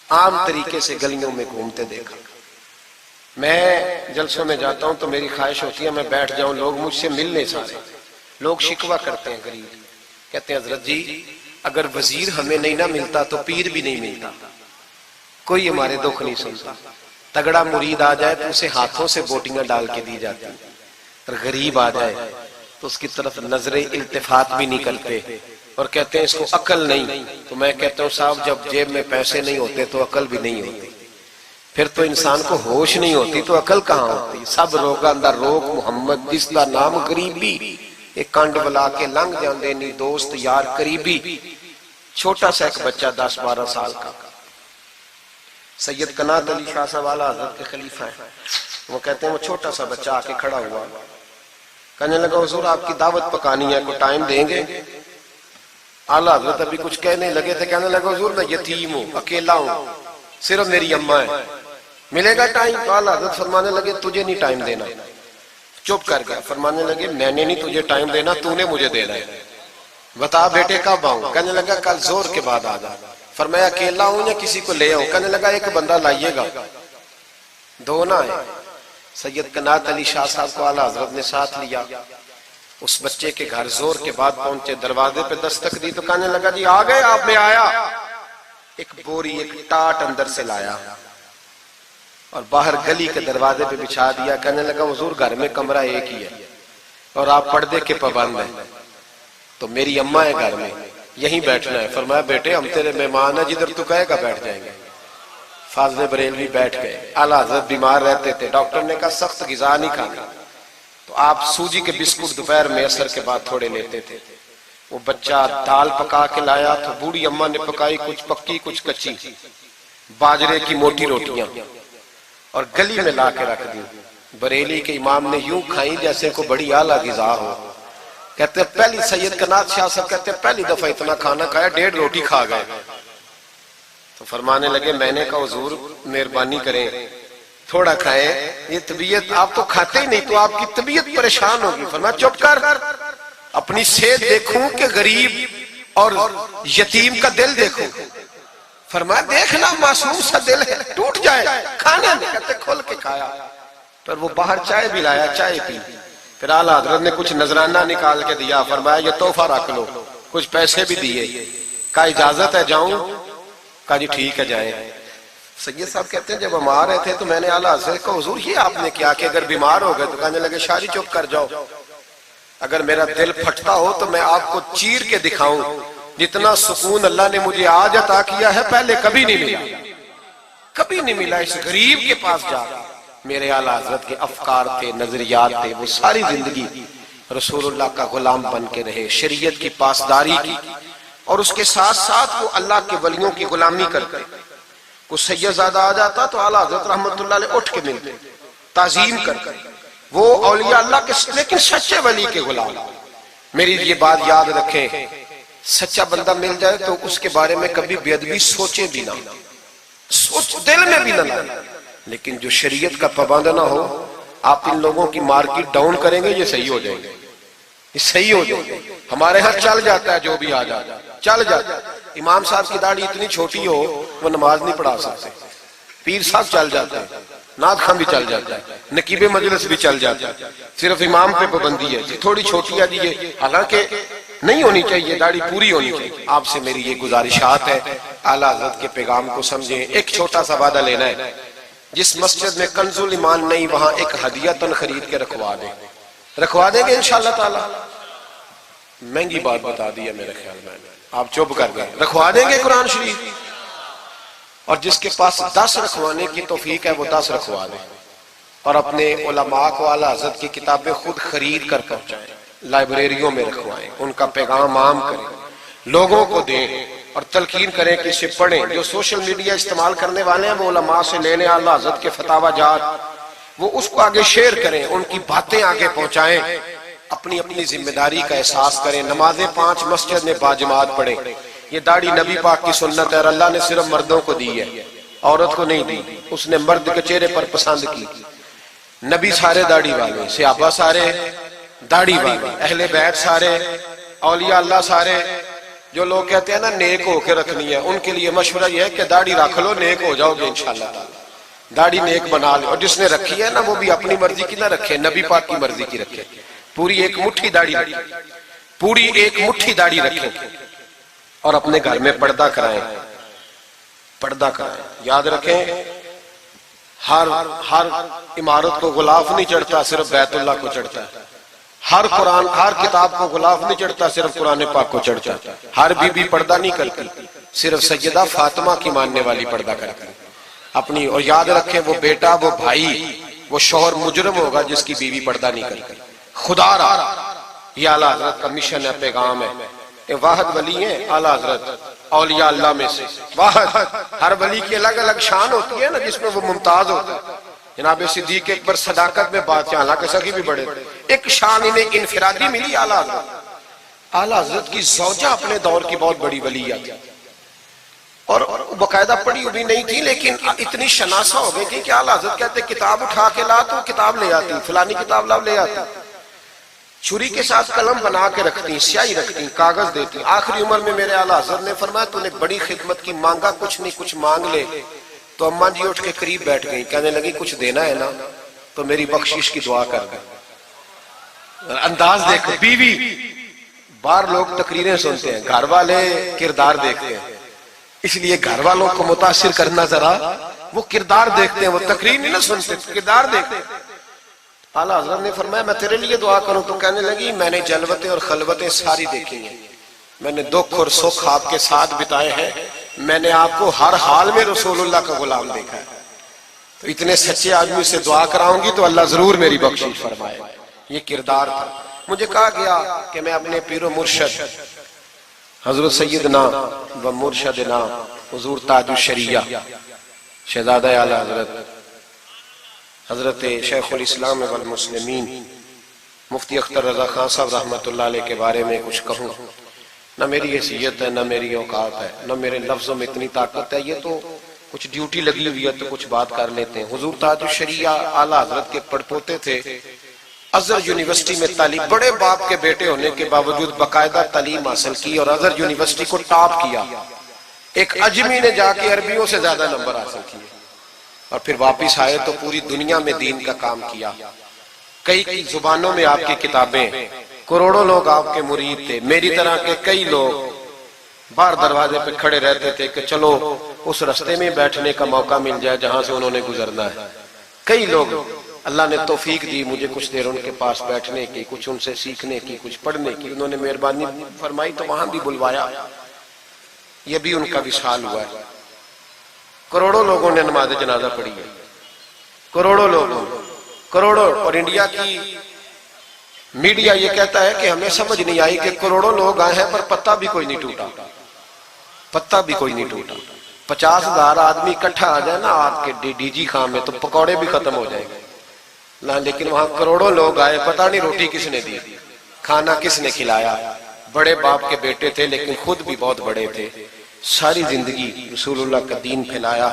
عام طریقے سے گلیوں میں گھومتے دیکھا۔ میں جلسوں میں جاتا ہوں تو میری خواہش ہوتی ہے میں بیٹھ جاؤں، لوگ مجھ سے مل نہیں سارے، لوگ شکوہ کرتے ہیں غریب، کہتے ہیں حضرت جی اگر وزیر ہمیں نہیں نہ ملتا تو پیر بھی نہیں ملتا، کوئی ہمارے دکھ نہیں سنتا، تگڑا مرید آ جائے تو اسے ہاتھوں سے بوٹیاں ڈال کے دی جاتی، اور غریب آ جائے تو اس کی طرف نظر التفات بھی نہیں کرتے، اور کہتے ہیں اس کو عقل نہیں۔ تو میں کہتا ہوں صاحب جب جیب میں پیسے نہیں ہوتے تو عقل بھی نہیں ہوتی، پھر تو انسان کو ہوش نہیں ہوتی تو عقل کہاں ہوتی؟ سب روگاں دا روگ محمد جس دا نام غریبی، ایک کانڈ بلا کے لنگ جاندے نہیں دوست یار قریبی۔ چھوٹا سا ایک بچہ 10-12 سال کا، سید قنات علی شاہ صاحب اعلیٰ حضرت کے خلیفہ ہیں، وہ کہتے ہیں وہ چھوٹا سا بچہ آ کے کھڑا ہوا، کہنے لگا حضور آپ کی دعوت پکانی ہے، کوئی ٹائم دیں گے؟ اعلیٰ حضرت ابھی کچھ کہنے لگے تھے، کہنے لگا حضور میں یتیم ہوں، اکیلا ہوں، صرف میری اماں ہے، ملے گا ٹائم؟ تو اعلیٰ حضرت فرمانے لگے تجھے نہیں ٹائم دینا، چپ کر گیا، فرمانے لگے میں نے نہیں تجھے ٹائم دینا، تو نے مجھے دینا ہے، بتا بیٹے کب آؤں؟ کہنے لگا کل زور کے بعد آ جا۔ فرمایا اکیلا ہوں یا کسی کو لے آؤں؟ کہنے لگا ایک بندہ لائیے گا، دو نہ ہے۔ سید قنات علی شاہ صاحب کو اعلیٰ حضرت نے ساتھ لیا، اس بچے کے گھر زور کے بعد پہنچے، دروازے پہ دستک دی تو کہنے لگا جی آ گئے آپ؟ میں آیا، ایک بوری ایک ٹاٹ اندر سے لایا اور باہر گلی کے دروازے پہ بچھا دیا، کہنے لگا حضور گھر میں کمرہ ایک ہی ہے اور آپ پردے کے پابند ہیں، تو میری اماں ہے گھر میں، یہیں بیٹھنا ہے۔ فرمایا بیٹے ہم تیرے مہمان ہیں، جدھر تو کہے گا بیٹھ جائیں گے۔ فاضل بریلوی بیٹھ گئے، اعلیٰ حضرت بیمار رہتے تھے، ڈاکٹر نے کہا سخت غذا نہیں کھانا، تو آپ سوجی کے بسکٹ دوپہر میں عصر کے بعد تھوڑے لیتے تھے۔ وہ بچہ دال پکا کے لایا تو بوڑھی اماں نے پکائی، کچھ پکی کچھ کچی، باجرے کی موٹی روٹیاں، اور گلی میں لا کے رکھ دی۔ بریلی کے امام نے یوں کھائیں جیسے کو بڑی اعلیٰ غذا ہو۔ کہتے ہیں پہلی سید قنات شاہ صاحب کہتے ہیں پہلی دفعہ اتنا کھانا کھایا 1.5 روٹی کھا گئے۔ تو فرمانے لگے میں نے کہا حضور مہربانی کریں تھوڑا کھائیں، یہ طبیعت آپ تو کھاتے ہی نہیں تو آپ کی طبیعت پریشان ہوگی۔ فرمایا چپ کر، اپنی صحت دیکھوں کہ غریب اور یتیم کا دل دیکھوں؟ فرمایا دیکھنا معصوم سا دل ہے، ٹوٹ جائے کھانا نہیں۔ کہتے کھول کے کھایا، پر وہ باہر چائے بھی لایا، چائے پی، پھر اعلیٰ حضرت نے کچھ نذرانہ نکال کے دیا، فرمایا یہ تحفہ رکھ لو، کچھ پیسے بھی دیے، کہا اجازت ہے جاؤں؟ کہا جی ٹھیک ہے جائیں۔ سید صاحب کہتے ہیں جب ہم آ رہے تھے تو میں نے اعلیٰ حضرت کو حضور یہ آپ نے کیا کہ اگر بیمار ہو گئے؟ تو کہنے لگے شاعری چپ کر جاؤ، اگر میرا دل پھٹتا ہو تو میں آپ کو چیر کے دکھاؤں، جتنا سکون اللہ نے مجھے آج عطا کیا ہے پہلے کبھی نہیں ملا، کبھی نہیں ملا۔ اس غریب کے پاس جا، میرے اعلیٰ حضرت کے افکار تھے، نظریات تھے، وہ ساری زندگی رسول اللہ کا غلام بن کے رہے، شریعت کی پاسداری کی، اور اس کے ساتھ ساتھ وہ اللہ کے ولیوں کی غلامی کرتے۔ کوئی سید زادہ آ جاتا تو اعلیٰ حضرت رحمت اللہ علیہ اٹھ کے ملتے، تعظیم کرتے، وہ اولیاء اللہ کے لیکن سچے ولی کے غلام۔ میری یہ بات یاد رکھیں، سچا بندہ مل جائے تو اس کے بارے میں کبھی بے ادبی سوچے بھی نہ، سوچ دل میں بھی نہ لائیں، لیکن جو شریعت کا پابند نہ ہو، آپ ان لوگوں کی مارکیٹ ڈاؤن کریں گے یہ صحیح ہو جائیں گے، یہ صحیح ہو جائیں گے۔ ہمارے ہاں چل جاتا ہے جو بھی آ جاتا ہے، چل جاتا ہے۔ امام صاحب کی داڑھی اتنی چھوٹی ہو وہ نماز نہیں پڑھا سکتے، پیر صاحب چل جاتے ہیں، نعت خواں بھی چل جاتا ہے، نقیب مجلس بھی چل جاتا ہے، صرف امام پہ پابندی ہے، تھوڑی چھوٹی ہے جی یہ، حالانکہ نہیں ہونی چاہیے، داڑھی پوری ہونی چاہیے۔ آپ سے میری یہ گزارشات ہے، اعلیٰ حضرت کے پیغام کو سمجھیں۔ ایک چھوٹا سا وعدہ لینا ہے، جس مسجد میں کنز الایمان نہیں وہاں ایک ہدیہ خرید کے رکھوا دیں گے انشاءاللہ تعالی۔ مہنگی بات بتا دی ہے میرے خیال میں، آپ چپ کر گئے، رکھوا دیں گے قرآن شریف، اور جس کے پاس 10 رکھوانے کی توفیق ہے وہ 10 رکھوا دیں، اور اپنے علماء کو اعلیٰ حضرت کی کتابیں خود خرید کر پہنچائیں، لائبریریوں میں رکھوائیں، ان کا پیغام عام کریں، لوگوں کو دیں اور تلقین کریں کہ اسے پڑھیں۔ جو سوشل میڈیا استعمال کرنے والے ہیں وہ علماء سے لے لیں اعلیٰ حضرت کے فتاوی جات، وہ اس کو آگے شیئر کریں، ان کی باتیں آگے پہنچائیں، اپنی اپنی ذمہ داری کا احساس کریں۔ نمازیں 5 مسجد میں باجماعت پڑھیں، یہ داڑھی نبی پاک کی سنت ہے اور اللہ نے صرف مردوں کو دی ہے، عورت کو نہیں دی، اس نے مرد کے چہرے پر پسند کی۔ نبی سارے داڑھی والے، صحابہ سارے داڑھی والے، اہل بیت سارے، اولیاء اللہ سارے۔ جو لوگ کہتے ہیں نا نیک ہو کے رکھنی ہے، ان کے لیے مشورہ یہ ہے کہ داڑھی رکھ لو، نیک ہو جاؤ گے انشاءاللہ تعالی۔ داڑھی نیک بنا لو، اور جس نے رکھی ہے نا وہ بھی اپنی مرضی کی نہ رکھے، نبی پاک کی مرضی کی رکھے۔ پوری ایک مٹھی داڑھی رکھے، پوری ایک مٹھی داڑھی رکھیں، اور اپنے گھر میں پردہ کرائیں، پردہ کرائیں۔ یاد رکھیں ہر عمارت کو غلاف نہیں چڑھتا، صرف بیت اللہ کو چڑھتا ہے۔ ہر کتاب کو غلاف نہیں چڑھتا، صرف قرآن پاک کو چڑھتا ہے۔ ہر بی بی پردہ نہیں کرتی، صرف سیدہ فاطمہ کی ماننے والی پردہ کرتی اپنی۔ اور یاد رکھیں وہ بیٹا، وہ بھائی، وہ شوہر مجرم ہوگا جس کی بیوی پردہ نہیں کرتی۔ خدا را یہ اعلیٰ حضرت کا مشن ہے، پیغام ہے۔ یہ واحد ولی ہیں اعلیٰ حضرت اولیاء اللہ میں سے، واحد۔ ہر ولی کی الگ الگ شان ہوتی ہے نا، جس میں وہ ممتاز ہوتا ہے۔ جناب صدیق اکبر صداقت میں بات چاہلا کہ سخی بھی بڑے، ایک شان انہیں انفرادی ملی اعلیٰ حضرت۔ اعلیٰ حضرت کی زوجہ اپنے دور کی بہت بڑی ولی ہے، اور باقاعدہ پڑھی ہوئی نہیں تھی، لیکن اتنی شناسہ ہو گئی تھی کہ اعلیٰ حضرت کہتے کتاب اٹھا کے لا تو کتاب لے آتی، فلانی کتاب لاؤ لے آتی۔ چھری کے ساتھ قلم بنا کے رکھتی، سیاہی رکھتی، کاغذ دیتی۔ آخری عمر میں میرے اعلیٰ حضرت نے فرمایا تو نے بڑی خدمت کی، مانگا کچھ نہیں، کچھ مانگ لے۔ تو اماں جی اٹھ کے قریب بیٹھ گئی، کہنے لگی کچھ دینا ہے نا تو میری بخشش کی دعا کر دے۔ انداز دیکھو، بیوی، باہر لوگ تقریریں سنتے ہیں، گھر والے کردار دیکھتے ہیں، اس لیے گھر والوں کو متاثر کرنا ذرا، وہ کردار دیکھتے ہیں، وہ تقریر نہیں نہ سنتے، کردار دیکھتے ہیں۔ اعلیٰ حضرت نے فرمایا میں تیرے لیے دعا کروں؟ تو کہنے لگی میں نے جلوتیں اور خلوتیں ساری دیکھی ہیں، میں نے دکھ اور سکھ آپ کے ساتھ بتائے ہیں، میں نے آپ کو ہر حال میں رسول اللہ کا غلام دیکھا ہے، تو اتنے سچے آدمی سے دعا کراؤں گی تو اللہ ضرور میری بخشش فرمائے۔ یہ کردار تھا۔ مجھے کہا گیا کہ میں اپنے پیر و مرشد حضرت سیدنا و مرشدنا حضور تاج الشریعہ شہزادہ اعلیٰ حضرت شیخ الاسلام والمسلمین مفتی اختر رضا خان صاحب رحمۃ اللہ علیہ کے بارے میں کچھ کہوں۔ نہ میری حیثیت ہے، نہ میری اوقات ہے، نہ میرے لفظوں میں اتنی طاقت ہے، یہ تو کچھ ڈیوٹی لگی ہوئی ہے تو کچھ بات کر لیتے ہیں۔ حضور تاج الشریعہ اعلیٰ حضرت کے پڑپوتے تھے، ازہر یونیورسٹی میں تعلیم، بڑے باپ کے بیٹے ہونے کے باوجود باقاعدہ تعلیم حاصل کی اور ازہر یونیورسٹی کو ٹاپ کیا۔ ایک اجمی نے جا کے عربیوں سے زیادہ نمبر حاصل کیے، اور پھر واپس آئے تو پوری دنیا میں دین کا کام کیا۔ کئی زبانوں میں آپ کی کتابیں، کروڑوں لوگ آپ کے مرید تھے۔ میری طرح کے کئی لوگ باہر دروازے پہ کھڑے رہتے تھے کہ چلو اس رستے میں بیٹھنے کا موقع مل جائے جہاں سے انہوں نے گزرنا ہے۔ کئی لوگ اللہ نے توفیق دی مجھے کچھ دیر ان کے پاس بیٹھنے کی، کچھ ان سے سیکھنے کی، کچھ پڑھنے کی، انہوں نے مہربانی فرمائی تو وہاں بھی بلوایا۔ یہ بھی ان کا وصال ہوا ہے۔ کروڑوں لوگوں نے نماز جنازہ پڑھی ہے، کروڑوں لوگوں، کروڑوں۔ اور انڈیا کی میڈیا یہ کہتا ہے کہ ہمیں سمجھ نہیں آئی کہ کروڑوں لوگ آئے ہیں پر پتہ بھی کوئی نہیں ٹوٹا، پتہ بھی کوئی نہیں ٹوٹا۔ 50,000 آدمی اکٹھا آ جائے نا آپ کے ڈی جی خان میں تو پکوڑے بھی ختم ہو جائیں گے، لیکن وہاں کروڑوں لوگ آئے، پتہ نہیں روٹی کس نے دی، کھانا کس نے کھلایا۔ بڑے باپ کے بیٹے تھے لیکن خود بھی بہت بڑے تھے، ساری زندگی رسول اللہ کا دین پھیلایا۔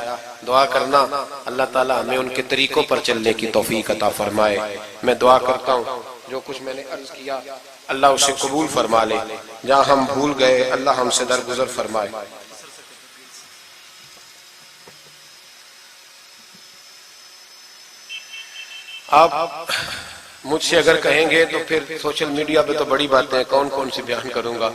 دعا کرنا اللہ تعالیٰ ہمیں ان کے طریقوں پر چلنے کی توفیق عطا فرمائے۔ میں دعا کرتا ہوں جو کچھ میں نے عرض کیا اللہ اسے قبول فرما لے، جہاں ہم بھول گئے اللہ ہم سے درگزر فرمائے۔ آپ مجھ سے اگر کہیں گے تو پھر سوشل میڈیا پہ تو بڑی باتیں کون کون سی بیان کروں گا،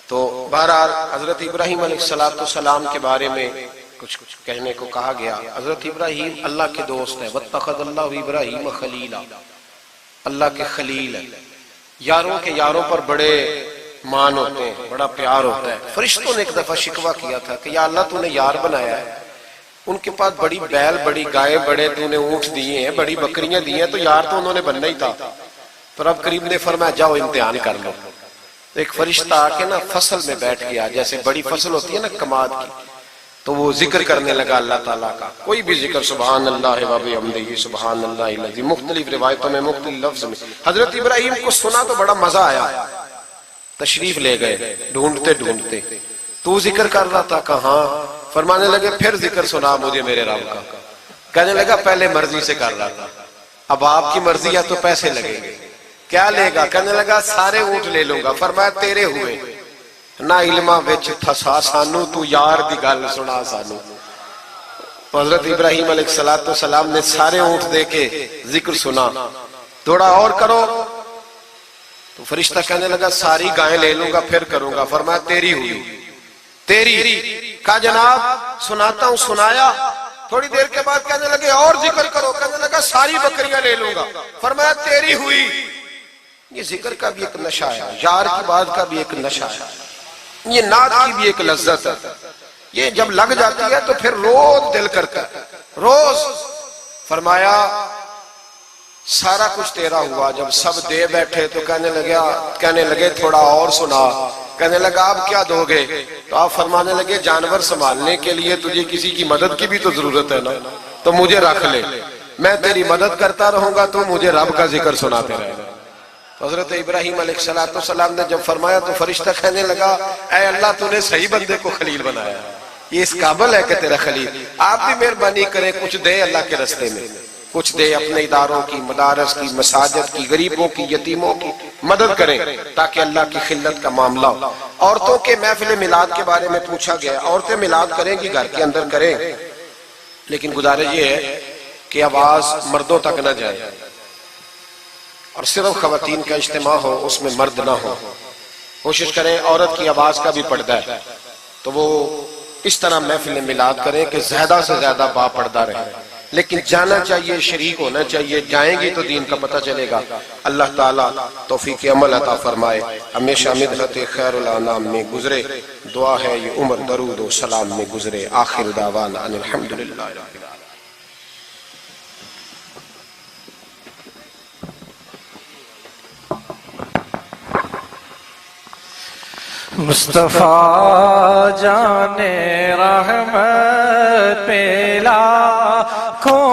تو بہرحال حضرت ابراہیم علیہ السلام کے بارے میں کچھ کہنے کو کہا گیا۔ حضرت ابراہیم اللہ کے دوست ہے، وَاتَّخَذَ اللَّهُ إِبْرَاهِيمَ خَلِيلًا، اللہ کے خلیل ہے۔ یاروں کے یاروں پر بڑے مان ہوتے ہیں، بڑا پیار ہوتا ہے۔ فرشتوں نے ایک دفعہ شکوہ کیا تھا کہ یا اللہ تو نے یار بنایا ہے، ان کے پاس بڑی بیل، بڑی گائے، بڑے تو نے اونٹ دیے ہیں، بڑی بکریاں دی ہیں، تو یار تو انہوں نے بننا ہی تھا۔ پر اب قریب نے فرمایا جاؤ امتحان کر لو۔ ایک فرشتہ آ کے نا فصل میں بیٹھ گیا، جیسے بڑی فصل ہوتی ہے نا کماد کی، تو وہ ذکر کرنے لگا اللہ تعالیٰ کا، کوئی بھی ذکر، سبحان اللہ و بحمدہ سبحان اللہ العظیم، مختلف روایتوں میں مختلف لفظ میں۔ حضرت ابراہیم کو سنا تو بڑا مزہ آیا، تشریف لے گئے ڈھونڈتے ڈھونڈتے، تو ذکر کر رہا تھا؟ کہاں؟ فرمانے لگے پھر ذکر سنا مجھے میرے رب کا۔ کہنے لگا پہلے مرضی سے کر رہا تھا، اب آپ کی مرضی ہے تو پیسے لگیں گے۔ کیا لے گا؟ کہنے لگا سارے اونٹ لے لوں گا۔ فرمایا تیرے ہوئے نہ علمہ وچ تھسا سانو، تو یار دی گل سنا سانو۔ حضرت ابراہیم علیہ السلام نے سارے اونٹ دے کے ذکر سنا، تھوڑا اور کرو۔ تو فرشتہ کہنے لگا ساری گائیں لے لوں گا پھر کروں گا۔ فرمایا تیری ہوئی، تیری۔ کہا جناب سناتا ہوں۔ سنایا، تھوڑی دیر کے بعد کہنے لگے اور ذکر کرو۔ کہنے لگا ساری بکریاں لے لوں گا۔ فرمایا تیری ہوئی۔ یہ ذکر کا بھی ایک نشہ ہے، یار کی بات کا بھی ایک نشہ ہے، یہ نعت کی بھی ایک لذت ہے۔ یہ جب لگ جاتی ہے تو پھر روز دل کرتا ہے، روز۔ فرمایا سارا کچھ تیرا ہوا۔ جب سب دے بیٹھے تو کہنے لگے تھوڑا اور سنا۔ کہنے لگا آپ کیا دو گے؟ تو آپ فرمانے لگے جانور سنبھالنے کے لیے تجھے کسی کی مدد کی بھی تو ضرورت ہے نا، تو مجھے رکھ لے، میں تیری مدد کرتا رہوں گا تو مجھے رب کا ذکر سناتے رہے گا۔ حضرت ابراہیم علیہ السلام نے جب فرمایا تو فرشتہ کہنے لگا اے اللہ تو نے صحیح بندے کو خلیل بنایا، یہ اس قابل ہے کہ تیرا خلیل۔ آپ بھی مہربانی کریں کچھ دے اللہ کے رستے میں، کچھ دے اپنے اداروں کی، مدارس کی، مساجد کی، غریبوں کی، یتیموں کی مدد کریں تاکہ اللہ کی خلت کا معاملہ ہو۔ عورتوں کے محفل میلاد کے بارے میں پوچھا گیا، عورتیں میلاد کریں گی گھر کے اندر کریں، لیکن گزارش یہ ہے کہ آواز مردوں تک نہ جائے اور صرف خواتین کا اجتماع ہو، اس میں مرد نہ ہو۔ کوشش کریں عورت کی آواز کا بھی پردہ ہے تو وہ اس طرح محفل میلاد کریں کہ زیادہ سے زیادہ با پردہ رہے، لیکن جانا چاہیے، شریک ہونا چاہیے، جائیں گی تو دین کا پتہ چلے گا۔ اللہ تعالیٰ توفیق عمل عطا فرمائے، ہمیشہ مدحت خیر الانام میں گزرے، دعا ہے یہ عمر درود و سلام میں گزرے۔ آخر دعوانا ان الحمدللہ رب العالمین۔ مصطفیٰ جان رحمت پہ لاکھوں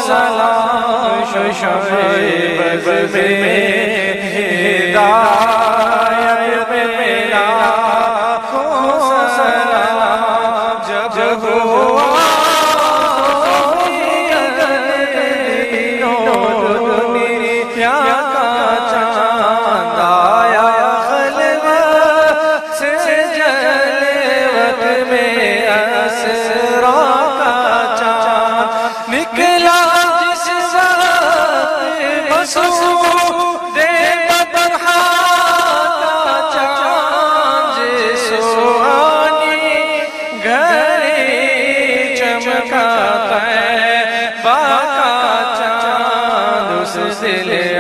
سلام، شعیب میں ہدایت پہ لاکھوں سلام، جب ہوا دنیا کا چاند آیا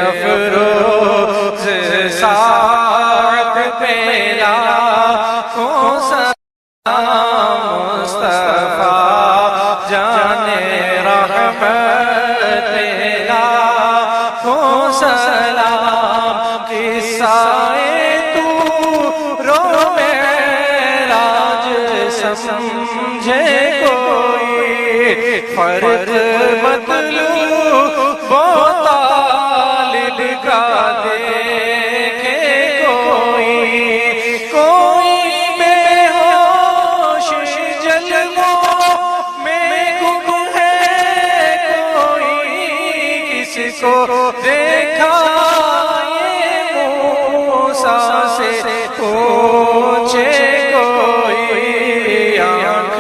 افروز ساعت پہ لاکھوں سلام، مصطفیٰ جان رحمت پہ لاکھوں سلام، قصہ طور و معراج سمجھے کوئی، فرق مطلوب کا دیکھے کوئی بے ہوش جلووں میں گم ہے، کوئی کس کو دیکھا یہ موسیٰ سے پوچھے کوئی، آنکھ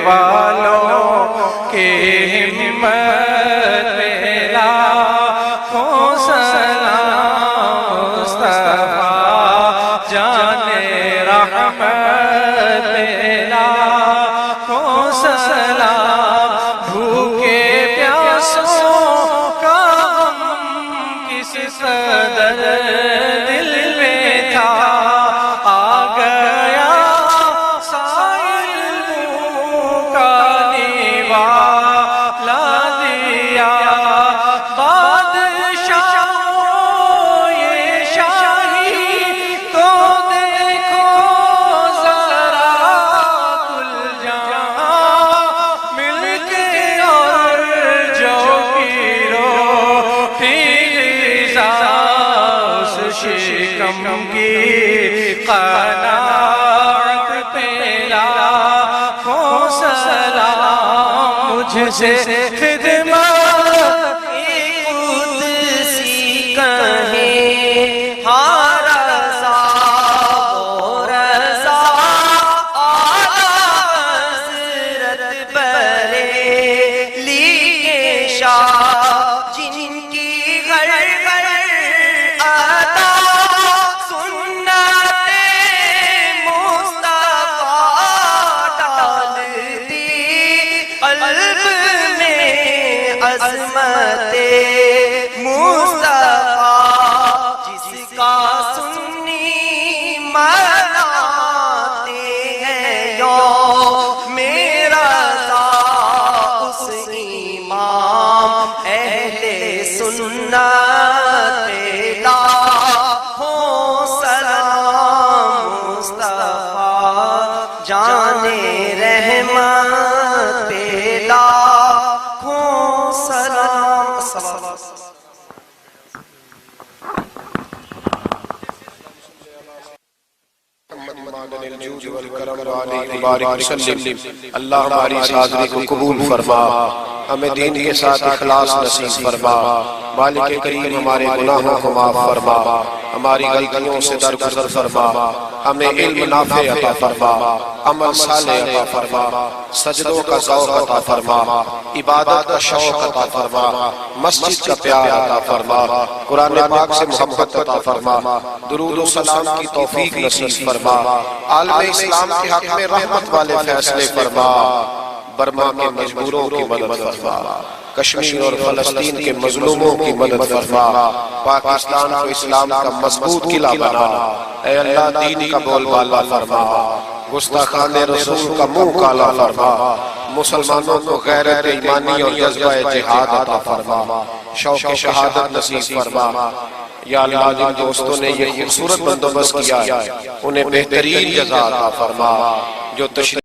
والوں کے ہمت پہ لاکھوں سلام، مصطفیٰ جان رحمت پہ لاکھوں سلام، بھوکے پیاسوں کا غم کس قدر دل میں تھا، آ گیا سائل کا نیوالا دیا، سے خدمت قدسی کہیں ہاں رضا و رضا آلہ حضرت بریلی کے شاہ جن کی غر غر عطا سنت مصطفیٰ ڈالتی قلب میں عظمت مصطفیٰ جس کا سنی مناتے ہیں یوم رضا اس امام اہل سنت لاکھوں سلام مصطفیٰ جان رحمت لاکھوں سلام اللہ ہماری اس حاضری کو قبول فرما، ہمیں دین کے ساتھ اخلاص نصیب فرما، مالک کریم ہمارے گناہوں کو معاف فرما، ہماری غلطیوں سے درگزر فرما، ہمیں علم نافع عطا فرما، عمل صالح عطا فرما، سجدوں کا ذوق عطا فرما، عبادت کا شوق عطا فرما، مسجد کا پیار عطا فرما، قرآن پاک سے محبت عطا فرما، درود و سلام کی توفیق نصیب فرما، عالم اسلام کے حق میں رحمت والے فیصلے فرما، برما کے مجبوروں کی مدد فرما، کشمیر اور فلسطین کے مظلوموں کی مدد فرما، پاکستان کو اسلام کا مضبوط قلعہ بنا، اے اللہ دین کا بول بالا فرما، گستاخان رسول کا منہ کالا فرما، مسلمانوں کو غیرت ایمانی اور جذبہ جہاد عطا فرما، شوق شہادت نصیب فرما۔ یا اللہ جن دوستوں نے یہ خوبصورت بندوبست کیا ہے انہیں بہترین جزا عطا فرما، جو تشریف